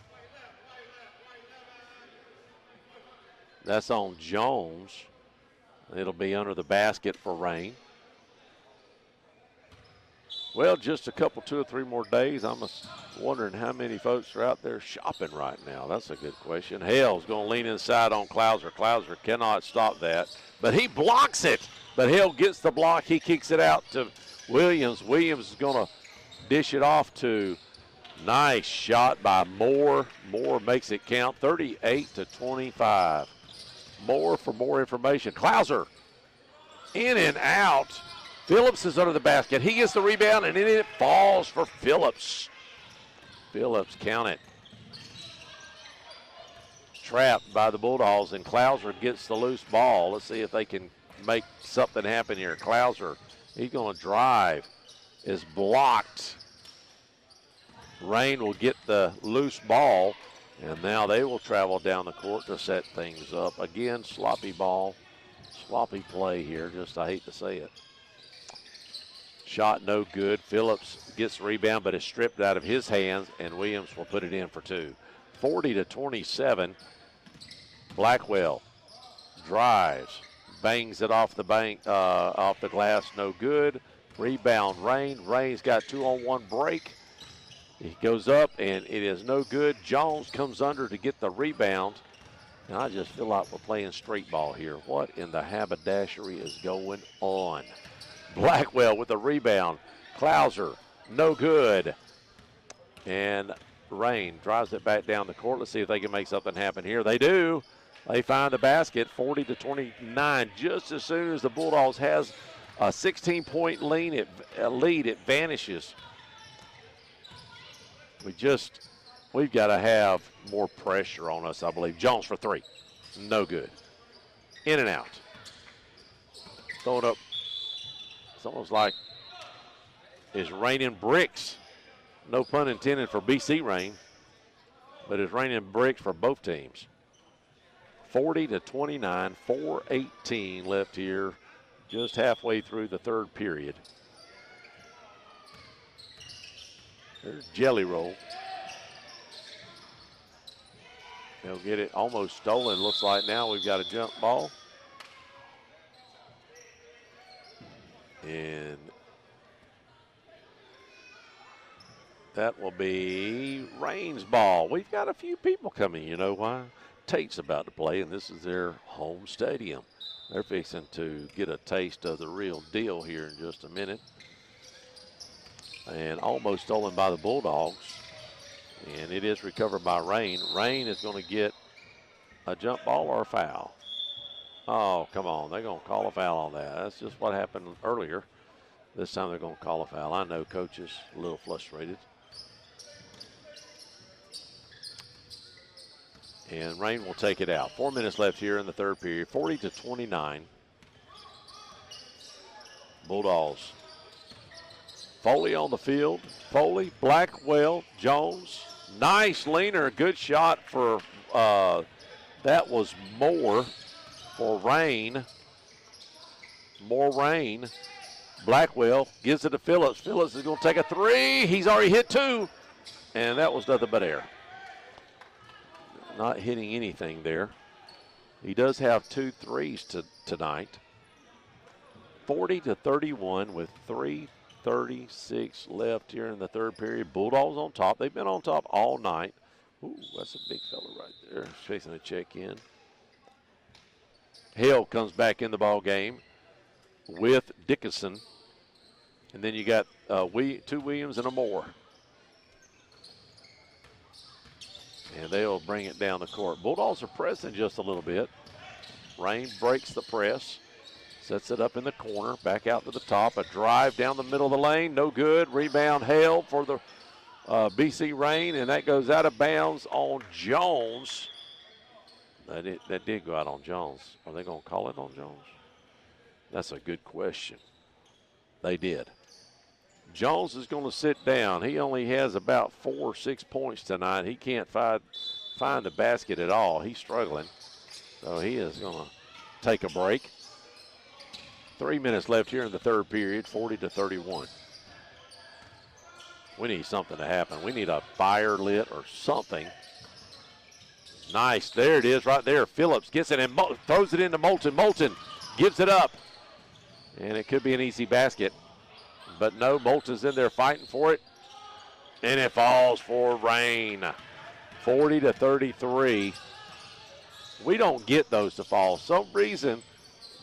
That's on Jones. It'll be under the basket for Rain. Well, just a couple, 2 or 3 more days. I'm wondering how many folks are out there shopping right now. That's a good question. Hale's going to lean inside on Clouser. Clouser cannot stop that, but he blocks it. But Hale gets the block. He kicks it out to Williams. Williams is going to dish it off to, nice shot by Moore. Moore makes it count, 38 to 25. Moore for more information. Clouser in and out. Phillips is under the basket. He gets the rebound, and then it falls for Phillips. Phillips, count it. Trapped by the Bulldogs, and Clouser gets the loose ball. Let's see if they can make something happen here. Clouser, he's going to drive, is blocked. Rain will get the loose ball, and now they will travel down the court to set things up. Again, sloppy ball, sloppy play here, just I hate to say it. Shot no good. Phillips gets the rebound, but is stripped out of his hands, and Williams will put it in for 2. 40 to 27. Blackwell drives, bangs it off the off the glass, no good. Rebound, Rain. Rain's got 2-on-1 break. He goes up, and it is no good. Jones comes under to get the rebound. And I just feel like we're playing straight ball here. What in the haberdashery is going on? Blackwell with the rebound. Clouser, no good. And Rain drives it back down the court. Let's see if they can make something happen here. They do. They find the basket, 40 to 29. Just as soon as the Bulldogs has a 16-point lead, it vanishes. We've got to have more pressure on us, I believe. Jones for 3. No good. In and out. Throw it up. It's almost like it's raining bricks. No pun intended for BC Rain, but it's raining bricks for both teams. 40 to 29, 4:18 left here, just halfway through the third period. There's Jelly Roll. They'll get it almost stolen. Looks like now we've got a jump ball. And that will be Rain's ball. We've got a few people coming. You know why? Tate's about to play, and this is their home stadium. They're fixing to get a taste of the real deal here in just a minute. And almost stolen by the Bulldogs. And it is recovered by Rain. Rain is going to get a jump ball or a foul. Oh, come on. They're going to call a foul on that. That's just what happened earlier. This time they're going to call a foul. I know Coach is a little frustrated. And Rain will take it out. 4 minutes left here in the third period. 40 to 29. Bulldogs. Foley on the field. Foley, Blackwell, Jones. Nice leaner. Good shot for, that was Moore for Rain. More Rain. Blackwell gives it to Phillips. Phillips is going to take a 3. He's already hit 2. And that was nothing but air. Not hitting anything there. He does have 2 threes tonight. 40 to 31 with 3:36 left here in the third period. Bulldogs on top. They've been on top all night. Ooh, that's a big fella right there. Chasing a check in. Hale comes back in the ball game with Dickinson. And then you got 2 Williams and a Moore. And they'll bring it down the court. Bulldogs are pressing just a little bit. Rain breaks the press. Sets it up in the corner, back out to the top. A drive down the middle of the lane, no good. Rebound held for the BC Rain, and that goes out of bounds on Jones. That did go out on Jones. Are they going to call it on Jones? That's a good question. They did. Jones is going to sit down. He only has about 4 or 6 points tonight. He can't find the basket at all. He's struggling. So he is going to take a break. 3 minutes left here in the third period, 40-31. We need something to happen. We need a fire lit or something. Nice. There it is right there. Phillips gets it and throws it into Moulton. Moulton gives it up. And it could be an easy basket. But no, Moulton's in there fighting for it. And it falls for Rain. 40-33. We don't get those to fall. Some reason,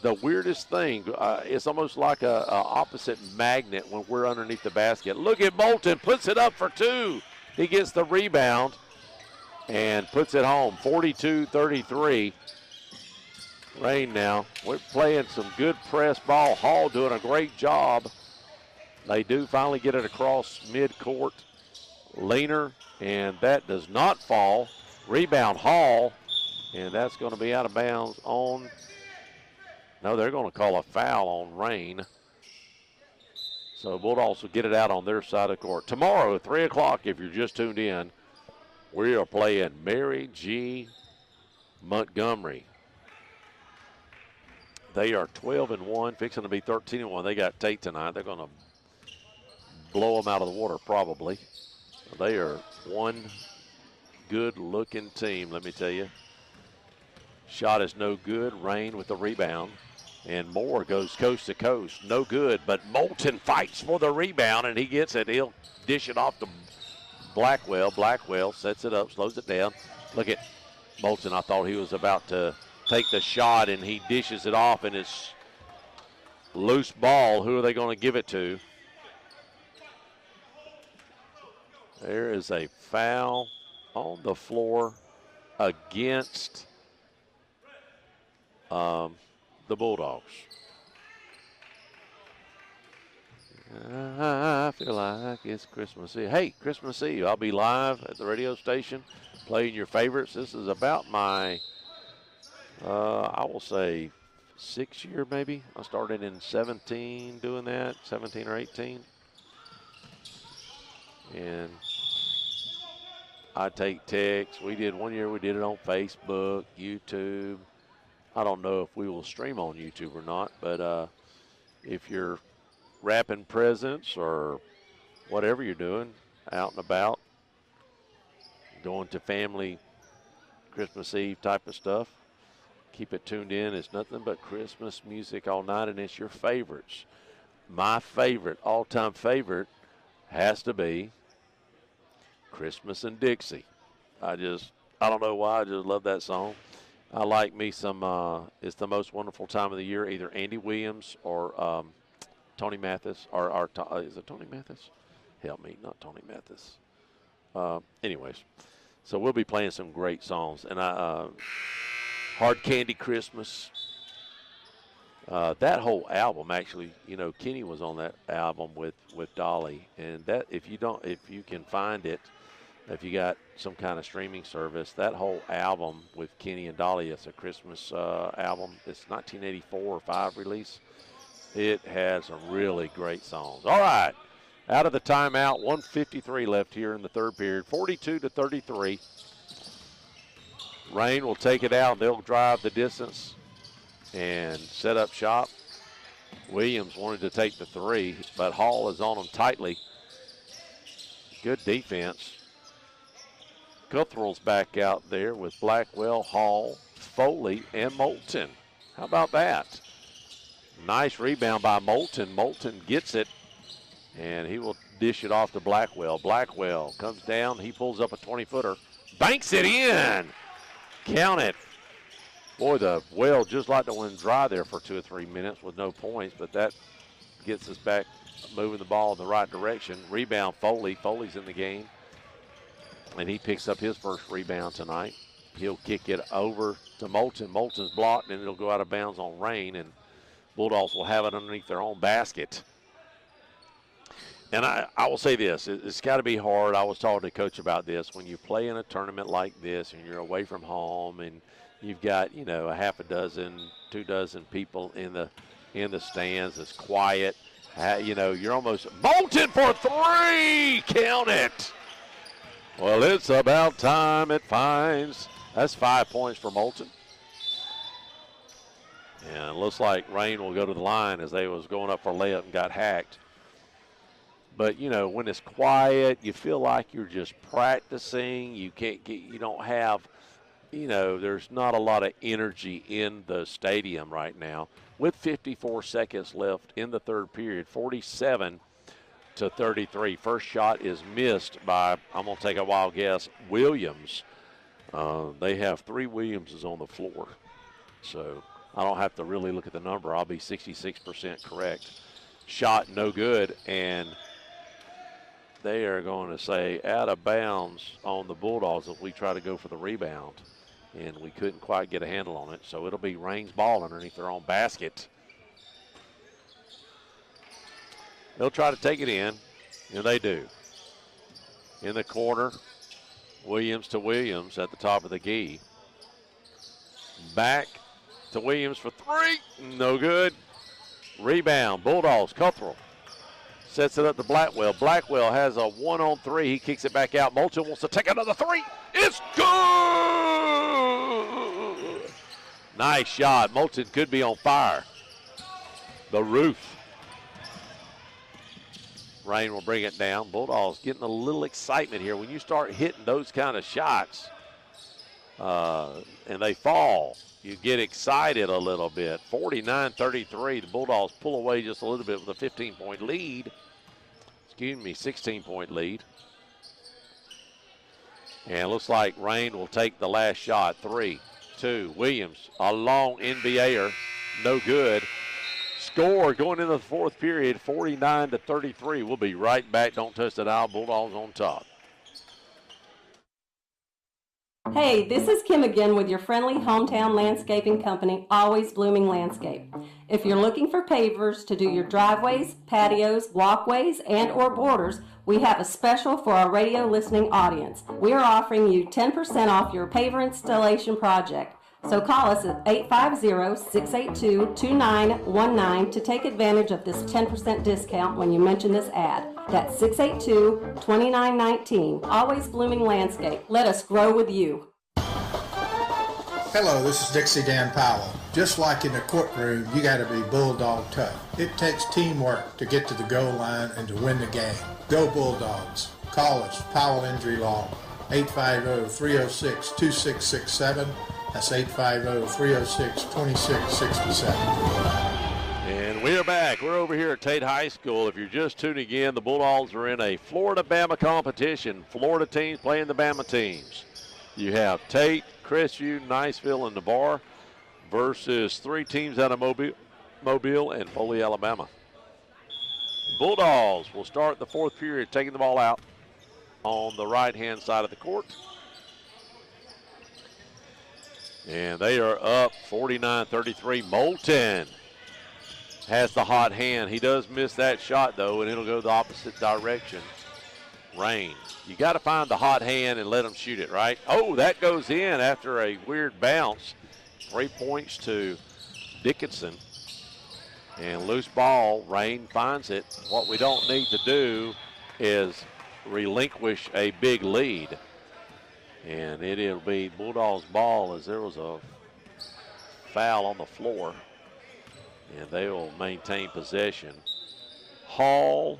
the weirdest thing, it's almost like a opposite magnet when we're underneath the basket. Look at Moulton, puts it up for 2. He gets the rebound and puts it home. 42-33. Rain now. We're playing some good press ball. Hall doing a great job. They do finally get it across midcourt. Leaner, and that does not fall. Rebound Hall, and that's going to be out of bounds on. No, they're going to call a foul on Rain. So Bulldogs will get it out on their side of the court. Tomorrow at 3 o'clock, if you're just tuned in, we are playing Mary G. Montgomery. They are 12-1, fixing to be 13-1. They got Tate tonight. They're going to blow them out of the water probably. They are one good-looking team, let me tell you. Shot is no good. Rain with the rebound. And Moore goes coast to coast. No good, but Moulton fights for the rebound, and he gets it. He'll dish it off to Blackwell. Blackwell sets it up, slows it down. Look at Moulton. I thought he was about to take the shot, and he dishes it off, and it's loose ball. Who are they going to give it to? There is a foul on the floor against the Bulldogs. I feel like it's Christmas Eve. Hey, Christmas Eve. I'll be live at the radio station playing your favorites. This is about my, I will say, 6th year maybe. I started in 17 doing that, 17 or 18. And I take texts. We did one year, we did it on Facebook, YouTube. I don't know if we will stream on YouTube or not, but if you're wrapping presents or whatever you're doing, out and about, going to family Christmas Eve type of stuff, keep it tuned in. It's nothing but Christmas music all night, and it's your favorites. My favorite, all-time favorite, has to be Christmas in Dixie. I don't know why, I just love that song. I like me some, It's the Most Wonderful Time of the Year, either Andy Williams or Tony Mathis, or is it Tony Mathis? Help me, not Tony Mathis. Anyways, so we'll be playing some great songs. And Hard Candy Christmas. That whole album, actually, Kenny was on that album with Dolly. And that, if you can find it, if you got some kind of streaming service, that whole album with Kenny and Dolly, it's a Christmas album. It's 1984 or 5 release. It has some really great songs. All right, out of the timeout, 1:53 left here in the third period, 42-33. Rain will take it out. They'll drive the distance and set up shop. Williams wanted to take the 3, but Hall is on them tightly. Good defense. Cuthrell's back out there with Blackwell, Hall, Foley, and Moulton. How about that? Nice rebound by Moulton. Moulton gets it, and he will dish it off to Blackwell. Blackwell comes down. He pulls up a 20-footer. Banks it in. Count it. Boy, the well just like the one dry there for 2 or 3 minutes with no points, but that gets us back moving the ball in the right direction. Rebound, Foley. Foley's in the game, and he picks up his first rebound tonight. He'll kick it over to Moulton. Moulton's blocked, and it'll go out of bounds on Rain, and Bulldogs will have it underneath their own basket. And I will say this, it's got to be hard. I was talking to Coach about this. When you play in a tournament like this and you're away from home and you've got, a half a dozen, 2 dozen people in the stands, it's quiet. You're almost Bolton for 3. Count it. Well, it's about time it finds. That's 5 points for Moulton. And it looks like Rain will go to the line as they was going up for a layup and got hacked. But, when it's quiet, you feel like you're just practicing. You don't have, there's not a lot of energy in the stadium right now. With 54 seconds left in the third period, 47-33. First shot is missed by, I'm going to take a wild guess, Williams. They have 3 Williamses on the floor. So I don't have to really look at the number. I'll be 66% correct. Shot no good, and they are going to say out of bounds on the Bulldogs if we try to go for the rebound. And we couldn't quite get a handle on it, so it'll be Rain's ball underneath their own basket. They'll try to take it in, and they do. In the corner, Williams to Williams at the top of the key. Back to Williams for 3, no good. Rebound, Bulldogs, Cuthrell. Sets it up to Blackwell. Blackwell has a 1-on-3. He kicks it back out. Moulton wants to take another 3. It's good! Nice shot. Moulton could be on fire. The roof. Rain will bring it down. Bulldogs getting a little excitement here. When you start hitting those kind of shots and they fall, you get excited a little bit. 49-33. The Bulldogs pull away just a little bit with a 15-point lead. 16-point lead. And it looks like Rain will take the last shot. 3, 2, Williams, a long NBAer, no good. Score going into the fourth period, 49-33. We'll be right back. Don't touch the dial. Bulldogs on top. Hey, this is Kim again with your friendly hometown landscaping company, Always Blooming Landscape. If you're looking for pavers to do your driveways, patios, walkways, and or borders, we have a special for our radio listening audience. We are offering you 10% off your paver installation project. So call us at 850-682-2919 to take advantage of this 10% discount when you mention this ad. That's 682-2919. Always Blooming Landscape. Let us grow with you. Hello, this is Dixie Dan Powell. Just like in the courtroom, you got to be bulldog tough. It takes teamwork to get to the goal line and to win the game. Go Bulldogs. Call us, Powell Injury Law, 850-306-2667. That's 850-306-2667. And we are back. We're over here at Tate High School. If you're just tuning in, the Bulldogs are in a Florida-Bama competition. Florida teams playing the Bama teams. You have Tate, Crestview, Niceville, and Navarre versus 3 teams out of Mobile and Foley, Alabama. Bulldogs will start the fourth period taking the ball out on the right-hand side of the court. And they are up 49-33. Moulton has the hot hand. He does miss that shot, though, and it'll go the opposite direction. Rain. You got to find the hot hand and let him shoot it, right? Oh, that goes in after a weird bounce. 3 points to Dickinson. And loose ball. Rain finds it. What we don't need to do is relinquish a big lead. And it'll be Bulldogs' ball as there was a foul on the floor. And they will maintain possession. Hall,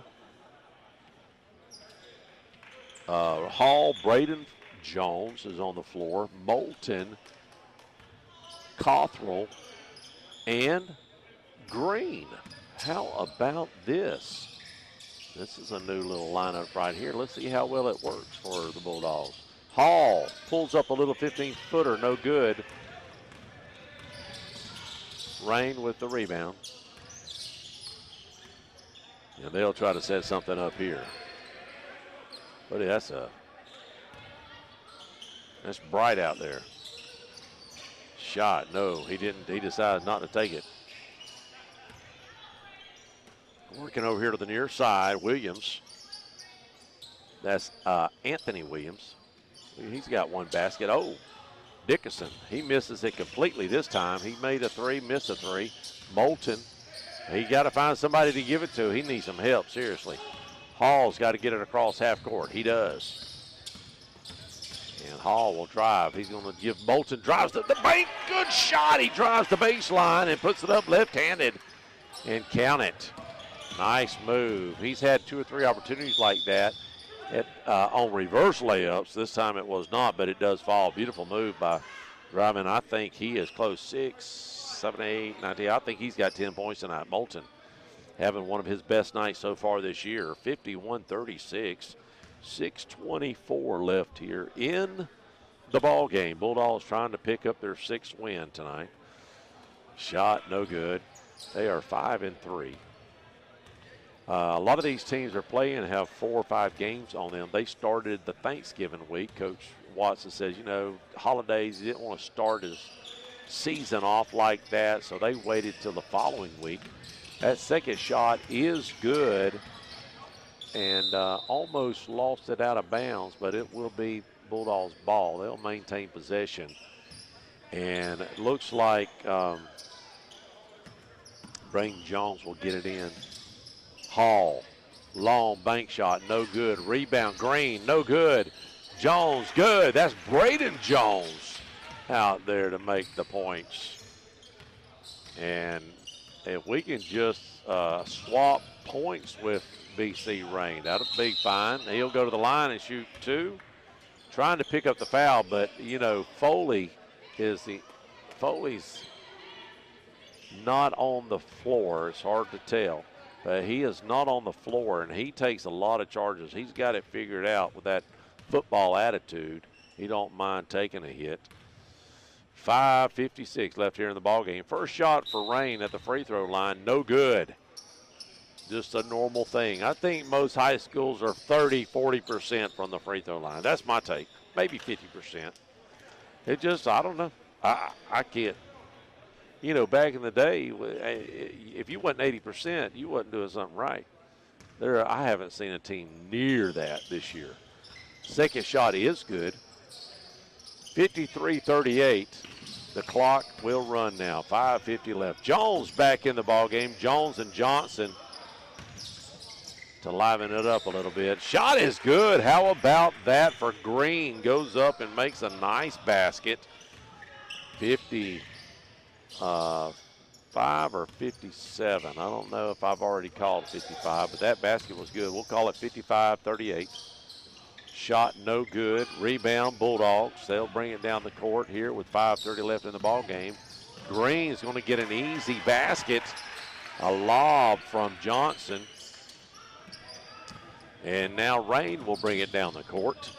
Braden Jones is on the floor. Moulton, Cothrell, and Green. How about this? This is a new little lineup right here. Let's see how well it works for the Bulldogs. Hall pulls up a little 15-footer, no good. Rain with the rebound. And they'll try to set something up here. But that's bright out there. Shot, no, he didn't. He decided not to take it. Working over here to the near side, Williams. That's Anthony Williams. He's got one basket. Oh, Dickerson. He misses it completely this time. He made a three, missed a three. Moulton, he got to find somebody to give it to. He needs some help, seriously. Hall's got to get it across half court. He does. And Hall will drive. He's going to give Moulton, drives to the bank. Good shot. He drives the baseline and puts it up left-handed and count it. Nice move. He's had 2 or 3 opportunities like that on reverse layups. This time it was not, but it does fall. Beautiful move by driving. I think he is close 6, 7, 8, 9, 10. I think he's got 10 points tonight. Moulton having one of his best nights so far this year. 51-36. 6:24 left here in the ball game. Bulldogs trying to pick up their 6th win tonight. Shot no good. They are 5-3. A lot of these teams are playing and have 4 or 5 games on them. They started the Thanksgiving week. Coach Watson says, holidays, he didn't want to start his season off like that, so they waited till the following week. That second shot is good and almost lost it out of bounds, but it will be Bulldogs' ball. They'll maintain possession. And it looks like Braden Jones will get it in. Hall, long bank shot, no good. Rebound, Green, no good. Jones, good. That's Braden Jones out there to make the points. And if we can just swap points with BC Rain, that'll be fine. He'll go to the line and shoot 2. Trying to pick up the foul, but, Foley's not on the floor. It's hard to tell. But he is not on the floor, and he takes a lot of charges. He's got it figured out with that football attitude. He don't mind taking a hit. 5:56 left here in the ballgame. First shot for Rain at the free throw line, no good. Just a normal thing. I think most high schools are 30-40% from the free throw line. That's my take. Maybe 50%. It just, I don't know. I can't. Back in the day, if you wasn't 80%, you wasn't doing something right. I haven't seen a team near that this year. Second shot is good. 53-38. The clock will run now. 5:50 left. Jones back in the ballgame. Jones and Johnson to liven it up a little bit. Shot is good. How about that for Green? Goes up and makes a nice basket. 55 or 57. I don't know if I've already called 55, but that basket was good. We'll call it 55-38. Shot no good. Rebound, Bulldogs. They'll bring it down the court here with 5:30 left in the ball game. Green's going to get an easy basket. A lob from Johnson. And now Rain will bring it down the court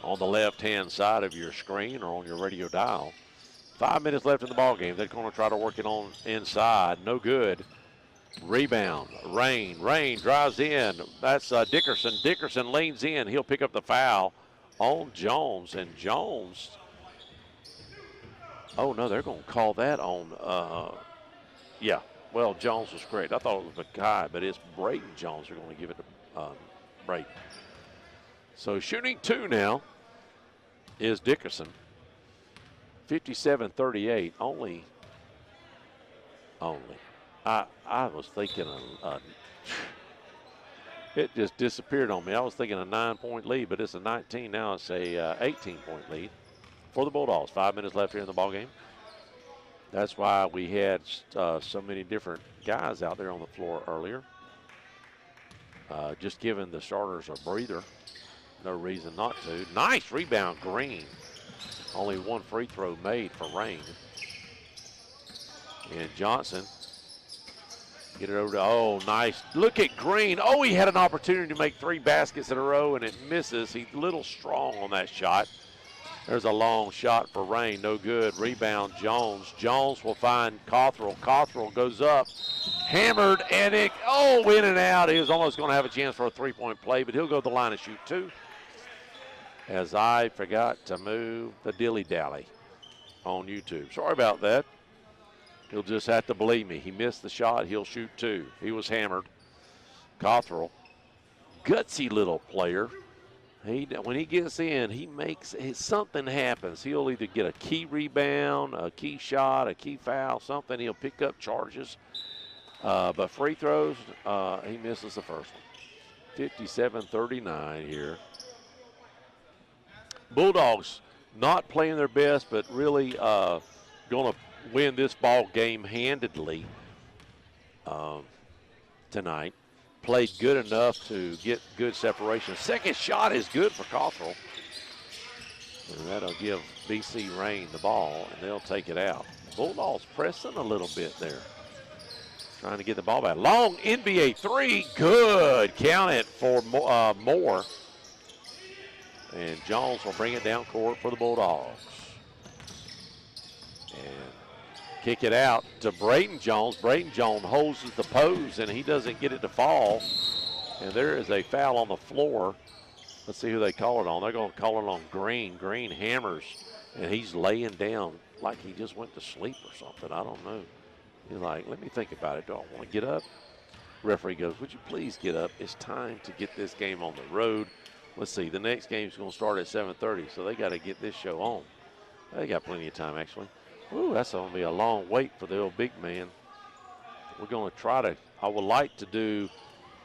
on the left-hand side of your screen or on your radio dial. 5 minutes left in the ball game. They're going to try to work it on inside. No good. Rebound. Rain. Rain drives in. That's Dickerson. Dickerson leans in. He'll pick up the foul on Jones. And Jones, oh, no, they're going to call that on, yeah. Well, Jones was great. I thought it was Mackay, but it's Braden Jones. They're going to give it to Braden. So shooting 2 now is Dickerson. 57-38, only. I was thinking, it just disappeared on me. I was thinking a 9-point lead, but it's a 19 now. It's a 18-point lead for the Bulldogs. 5 minutes left here in the ballgame. That's why we had so many different guys out there on the floor earlier. Just giving the starters a breather. No reason not to. Nice rebound, Green. Only one free throw made for Rain. And Johnson, get it over to, oh, nice. Look at Green. Oh, he had an opportunity to make 3 baskets in a row, and it misses. He's a little strong on that shot. There's a long shot for Rain. No good. Rebound, Jones. Jones will find Cothrell. Cothrell goes up. Hammered, and in and out. He was almost going to have a chance for a 3-point play, but he'll go to the line and shoot 2. As I forgot to move the dilly-dally on YouTube. Sorry about that. He'll just have to believe me. He missed the shot. He'll shoot 2. He was hammered. Cottrell, gutsy little player. When he gets in, he makes something happens. He'll either get a key rebound, a key shot, a key foul, something. He'll pick up charges. But free throws, he misses the first one. 57-39 here. Bulldogs not playing their best, but really going to win this ball game handedly tonight. Played good enough to get good separation. Second shot is good for Cottrell. And that'll give BC Rain the ball, and they'll take it out. Bulldogs pressing a little bit there. Trying to get the ball back. Long NBA three. Good. Count it for Moore. And Jones will bring it down court for the Bulldogs. And kick it out to Braden Jones. Braden Jones holds the pose, and he doesn't get it to fall. And there is a foul on the floor. Let's see who they call it on. They're going to call it on Green. Green hammers, and he's laying down like he just went to sleep or something. I don't know. He's like, let me think about it. Do I want to get up? Referee goes, would you please get up? It's time to get this game on the road. Let's see. The next game's going to start at 7:30, so they got to get this show on. They got plenty of time, actually. Ooh, that's going to be a long wait for the old big man. We're going to try to, I would like to do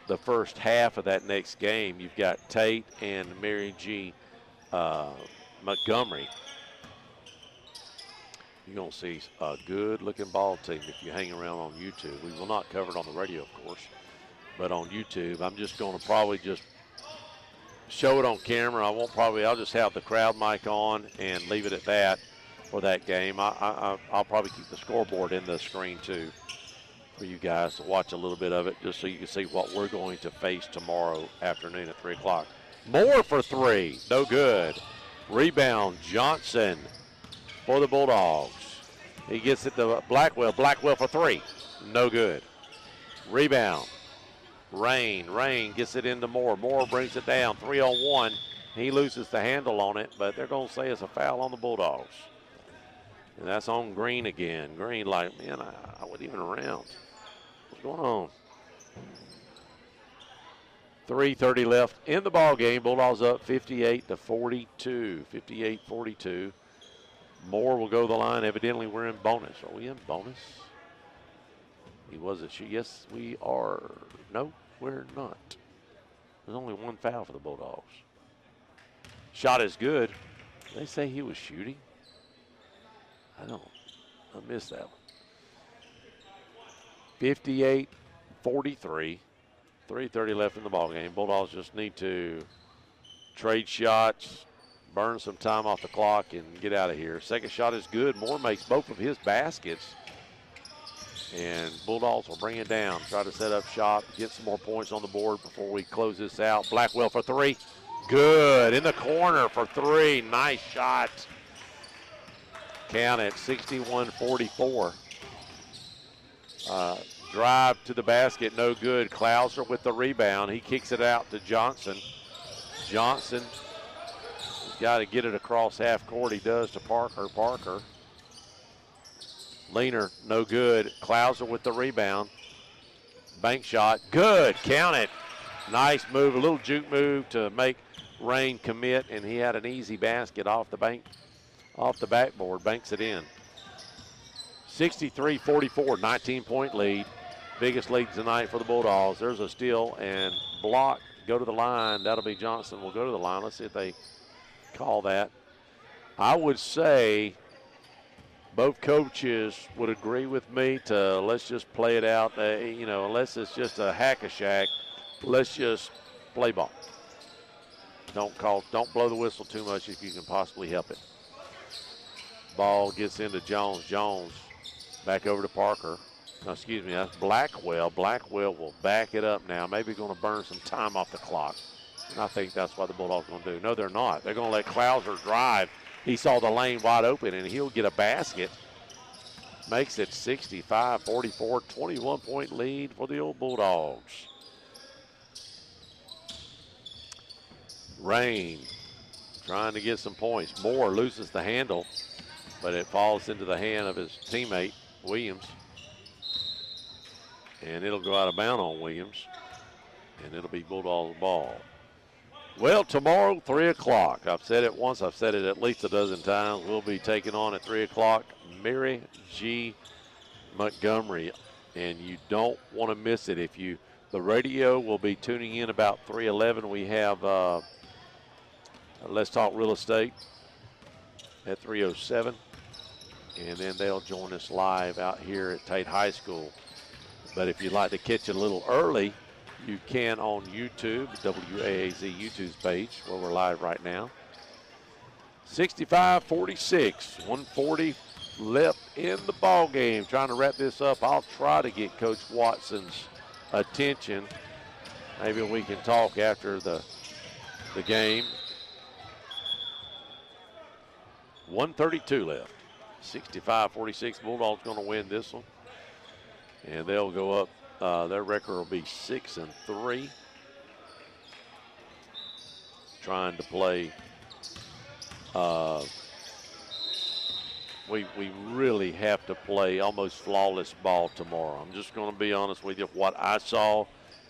the first half of that next game. You've got Tate and Mary G. Montgomery. You're going to see a good-looking ball team if you hang around on YouTube. We will not cover it on the radio, of course, but on YouTube. I'm just going to probably just show it on camera. I'll just have the crowd mic on and leave it at that. For that game, I'll probably keep the scoreboard in the screen too for you guys to watch a little bit of it, just so you can see what we're going to face tomorrow afternoon at 3 o'clock. Moore for three, no good. Rebound Johnson for the Bulldogs. He gets it to Blackwell. Blackwell for three, no good. Rebound. Rain gets it into Moore. Moore brings it down. 3-on-1. He loses the handle on it, but they're going to say it's a foul on the Bulldogs. And that's on Green again. Green like, man, I wasn't even around. What's going on? 3:30 left in the ball game. Bulldogs up 58-42. 58-42. Moore will go to the line. Evidently, we're in bonus. Are we in bonus? He wasn't. Yes, we are. No, we're not. There's only one foul for the Bulldogs. Shot is good. They say he was shooting. I missed that one. 58-43. 3:30 left in the ballgame. Bulldogs just need to trade shots, burn some time off the clock, and get out of here. Second shot is good. Moore makes both of his baskets. And Bulldogs will bring it down. Try to set up shop, get some more points on the board before we close this out. Blackwell for three. Good. In the corner for three. Nice shot. Count it, 61-44. Drive to the basket, no good. Clouser with the rebound. He kicks it out to Johnson. Johnson has got to get it across half court. He does to Parker. Parker. Leaner, no good. Clouser with the rebound. Bank shot, good. Count it. Nice move, a little juke move to make Rain commit, and he had an easy basket off the backboard, banks it in. 63-44, 19-point lead. Biggest lead tonight for the Bulldogs. There's a steal and block. Go to the line. That'll be Johnson. Will go to the line. Let's see if they call that. I would say both coaches would agree with me to let's just play it out. Unless it's just a hack-a-shack, let's just play ball. Don't blow the whistle too much if you can possibly help it. Ball gets into Jones. Jones back over to Parker. No, excuse me, that's Blackwell. Blackwell will back it up now. Maybe going to burn some time off the clock. And I think that's what the Bulldogs are going to do. No, they're not. They're going to let Clouser drive. He saw the lane wide open, and he'll get a basket. Makes it 65-44, 21-point lead for the old Bulldogs. Rain trying to get some points. Moore loses the handle, but it falls into the hand of his teammate, Williams. And it'll go out of bounds on Williams. and it'll be Bulldogs ball. Well, tomorrow, 3 o'clock. I've said it once. I've said it at least a dozen times. We'll be taking on at 3 o'clock Mary G. Montgomery, and you don't want to miss it. The radio will be tuning in about 3:11. We have Let's Talk Real Estate at 3:07, and then they'll join us live out here at Tate High School. But if you'd like to catch it a little early, you can on YouTube, WAAZ YouTube's page, where we're live right now. 65-46, 140 left in the ball game. Trying to wrap this up. I'll try to get Coach Watson's attention. Maybe we can talk after the game. 132 left. 65-46. Bulldogs going to win this one, and they'll go up. Their record will be 6-3. Trying to play. We really have to play almost flawless ball tomorrow. I'm just going to be honest with you. What I saw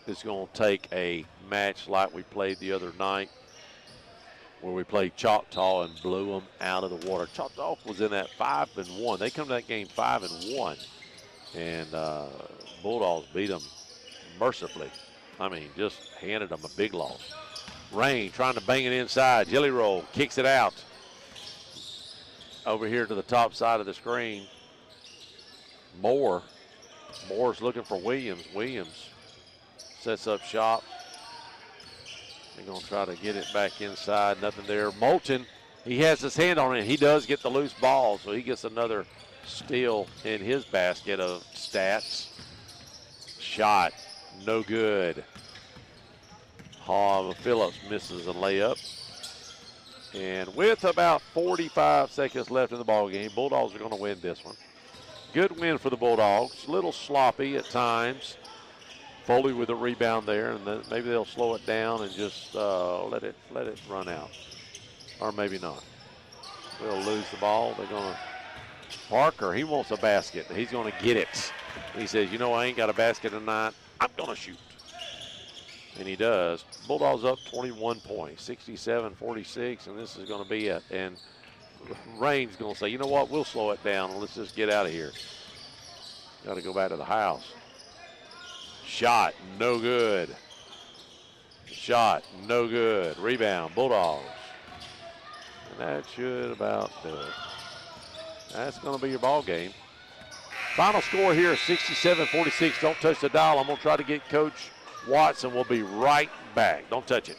is going to take a match like we played the other night, where we played Choctaw and blew them out of the water. Choctaw was in that 5-1. They come to that game 5-1, and Bulldogs beat them mercifully. I mean, just handed them a big loss. Rain trying to bang it inside. Jelly Roll kicks it out over here to the top side of the screen. Moore's looking for Williams. Williams sets up shop. They're going to try to get it back inside. Nothing there. Moulton, he has his hand on it. He does get the loose ball, so he gets another steal in his basket of stats. Shot, no good. Phillips misses a layup. And with about 45 seconds left in the ball game, Bulldogs are going to win this one. Good win for the Bulldogs. A little sloppy at times. Foley with a rebound there, and then maybe they'll slow it down and just let it run out, or maybe not. We'll lose the ball. They're going to. Parker, he wants a basket. He's going to get it. He says, you know, I ain't got a basket tonight. I'm going to shoot. And he does. Bulldogs up 21 points, 67-46, and this is going to be it. And Rain's going to say, you know what, we'll slow it down, and let's just get out of here. Got to go back to the house. Shot, no good. Shot, no good. Rebound, Bulldogs. And that should about do it. That's going to be your ball game. Final score here is 67-46. Don't touch the dial. I'm going to try to get Coach Watson. We'll be right back. Don't touch it.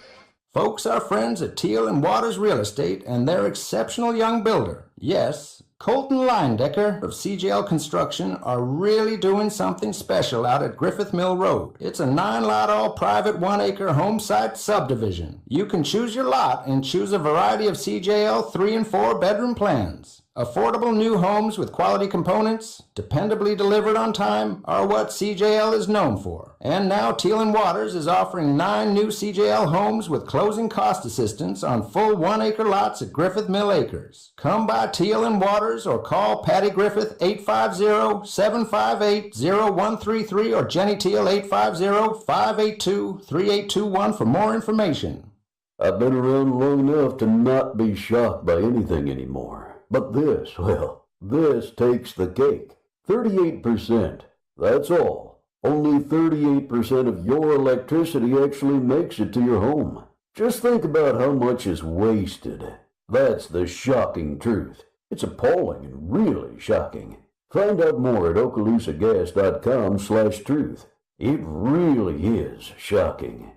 Folks, our friends at Teal and Waters Real Estate and their exceptional young builder, yes, Colton Leindecker of CJL Construction, are really doing something special out at Griffith Mill Road. It's a 9-lot all-private 1-acre home site subdivision. You can choose your lot and choose a variety of CJL 3- and 4-bedroom plans. Affordable new homes with quality components, dependably delivered on time, are what CJL is known for. And now Teal & Waters is offering 9 new CJL homes with closing cost assistance on full 1-acre lots at Griffith Mill Acres. Come by Teal & Waters or call Patty Griffith 850-758-0133 or Jenny Teal 850-582-3821 for more information. I've been around long enough to not be shocked by anything anymore. But this, well, this takes the cake. 38%. That's all. Only 38% of your electricity actually makes it to your home. Just think about how much is wasted. That's the shocking truth. It's appalling and really shocking. Find out more at okaloosagas.com/truth. It really is shocking.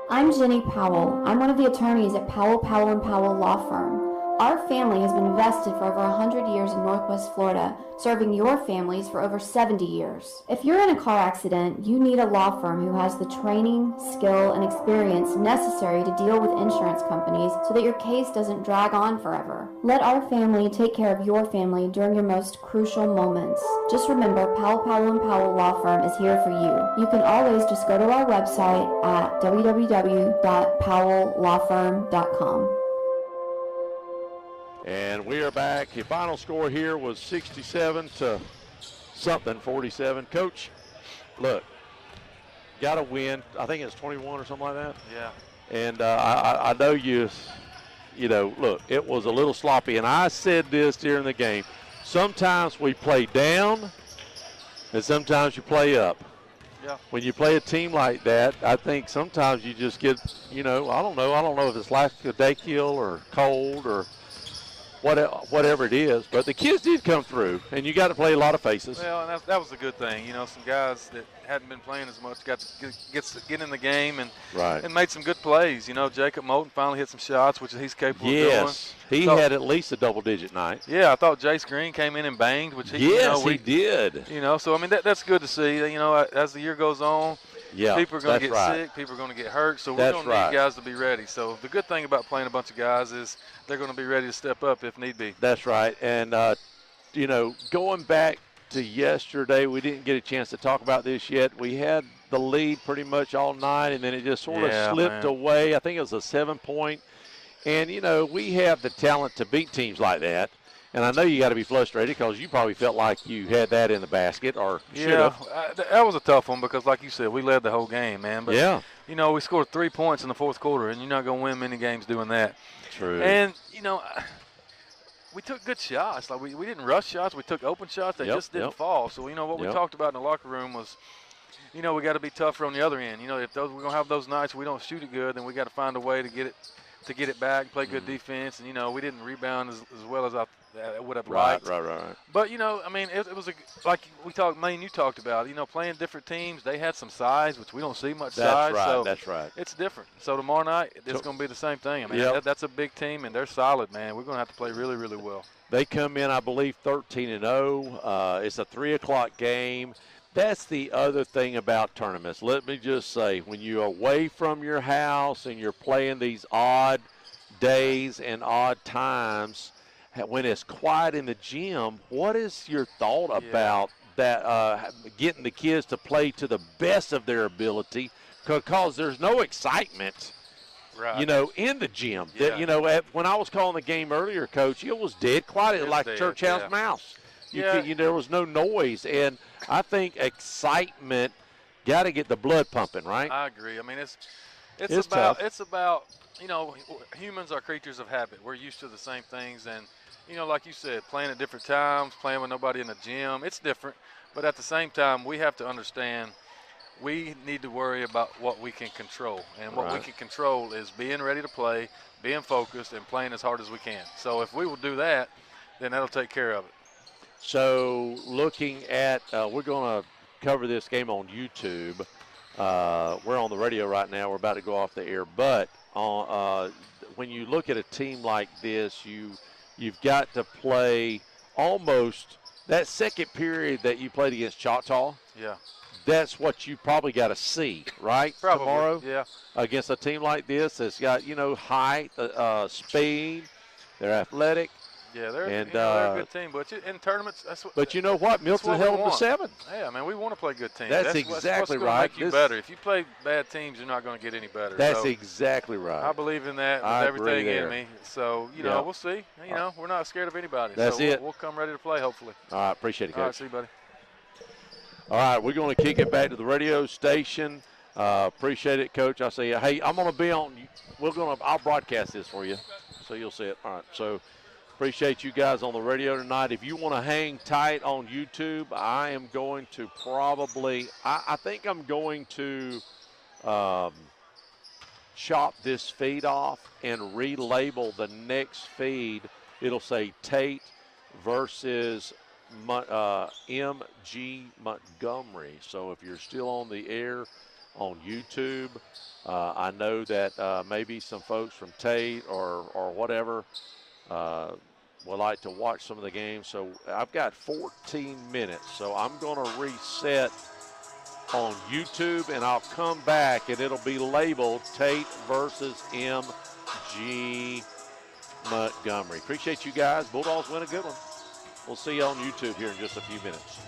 I'm Jenny Powell. I'm one of the attorneys at Powell Powell Law Firm. Our family has been vested for over 100 years in Northwest Florida, serving your families for over 70 years. If you're in a car accident, you need a law firm who has the training, skill, and experience necessary to deal with insurance companies so that your case doesn't drag on forever. Let our family take care of your family during your most crucial moments. Just remember, Powell Powell Law Firm is here for you. You can always just go to our website at www.powelllawfirm.com. And we are back. The final score here was 67-47. Coach, look, got a win. I think it's 21 or something like that. Yeah. And I know you know, look, it was a little sloppy. And I said this during the game. Sometimes we play down and sometimes you play up. Yeah. When you play a team like that, I think sometimes you just get, you know, I don't know if it's lack of day kill or cold or whatever it is. But the kids did come through, and you got to play a lot of faces. Well, and that was a good thing. You know, some guys that hadn't been playing as much got to get in the game and made some good plays. You know, Jacob Moulton finally hit some shots, which he's capable of doing. Yes, he had at least a double-digit night. Yeah, I thought Jace Green came in and banged, which he, he did. You know, so I mean that's good to see. You know, as the year goes on, people are going to get sick, people are going to get hurt, so we're going to need guys to be ready. So the good thing about playing a bunch of guys is they're going to be ready to step up if need be. That's right, and you know, going back to yesterday, we didn't get a chance to talk about this yet. We had the lead pretty much all night, and then it just sort of slipped away. I think it was a 7-point. And, you know, we have the talent to beat teams like that. And I know you got to be frustrated because you probably felt like you had that in the basket or should have. That was a tough one because, like you said, we led the whole game, man. But, you know, we scored 3 points in the fourth quarter, and you're not going to win many games doing that. True. And, you know, we took good shots. Like we didn't rush shots. We took open shots. They just didn't fall. So, you know, what we talked about in the locker room was, you know, we got to be tougher on the other end. You know, if we're going to have those nights we don't shoot it good, then we got to find a way to get it back, play good defense. And, you know, we didn't rebound as well as I would have liked. Right. But, you know, I mean, it was like you talked about, you know, playing different teams. They had some size, which we don't see much size. So that's right. It's different. So tomorrow night, it's going to be the same thing. I mean, that's a big team, and they're solid, man. We're going to have to play really, really well. They come in, I believe, 13-0. It's a 3 o'clock game. That's the other thing about tournaments. Let me just say, when you're away from your house and you're playing these odd days and odd times, when it's quiet in the gym, what is your thought about that? Getting the kids to play to the best of their ability, because there's no excitement. Right. You know, in the gym. You know, when I was calling the game earlier, Coach, it was dead quiet, like church house mouse. There was no noise, and I think excitement got to get the blood pumping, right? I agree. I mean, it's about you know, humans are creatures of habit. We're used to the same things, and you know, like you said, playing at different times, playing with nobody in the gym, it's different. But at the same time, we have to understand we need to worry about what we can control. And what we can control is being ready to play, being focused, and playing as hard as we can. So if we will do that, then that'll take care of it. So looking at, we're going to cover this game on YouTube. We're on the radio right now. We're about to go off the air. But when you look at a team like this, you've got to play almost that second period that you played against Choctaw. Yeah. That's what you probably got to see, right? Probably, tomorrow? Yeah. Against a team like this that's got, you know, height, speed, they're athletic. Yeah, they're a good team. But in tournaments, that's what. But you know what? Milton held them to 7. Yeah, man, we want to play good teams. That's exactly what's right. Make you better. If you play bad teams, you're not going to get any better. That's exactly right. I believe in that with everything in me. So, you know, we'll see. You know, we're not scared of anybody. That's it. We'll come ready to play, hopefully. All right, appreciate it, Coach. All right, see you, buddy. All right, we're going to kick it back to the radio station. Appreciate it, Coach. I say, hey, I'm going to be on. I'll broadcast this for you, so you'll see it. All right, so appreciate you guys on the radio tonight. If you want to hang tight on YouTube, I am going to probably. I think I'm going to chop this feed off and relabel the next feed. It'll say Tate versus MG Montgomery. So if you're still on the air on YouTube, I know that maybe some folks from Tate or whatever would like to watch some of the games. So I've got 14 minutes. So I'm going to reset on YouTube, and I'll come back, and it'll be labeled Tate versus MG Montgomery. Appreciate you guys. Bulldogs win a good one. We'll see you on YouTube here in just a few minutes.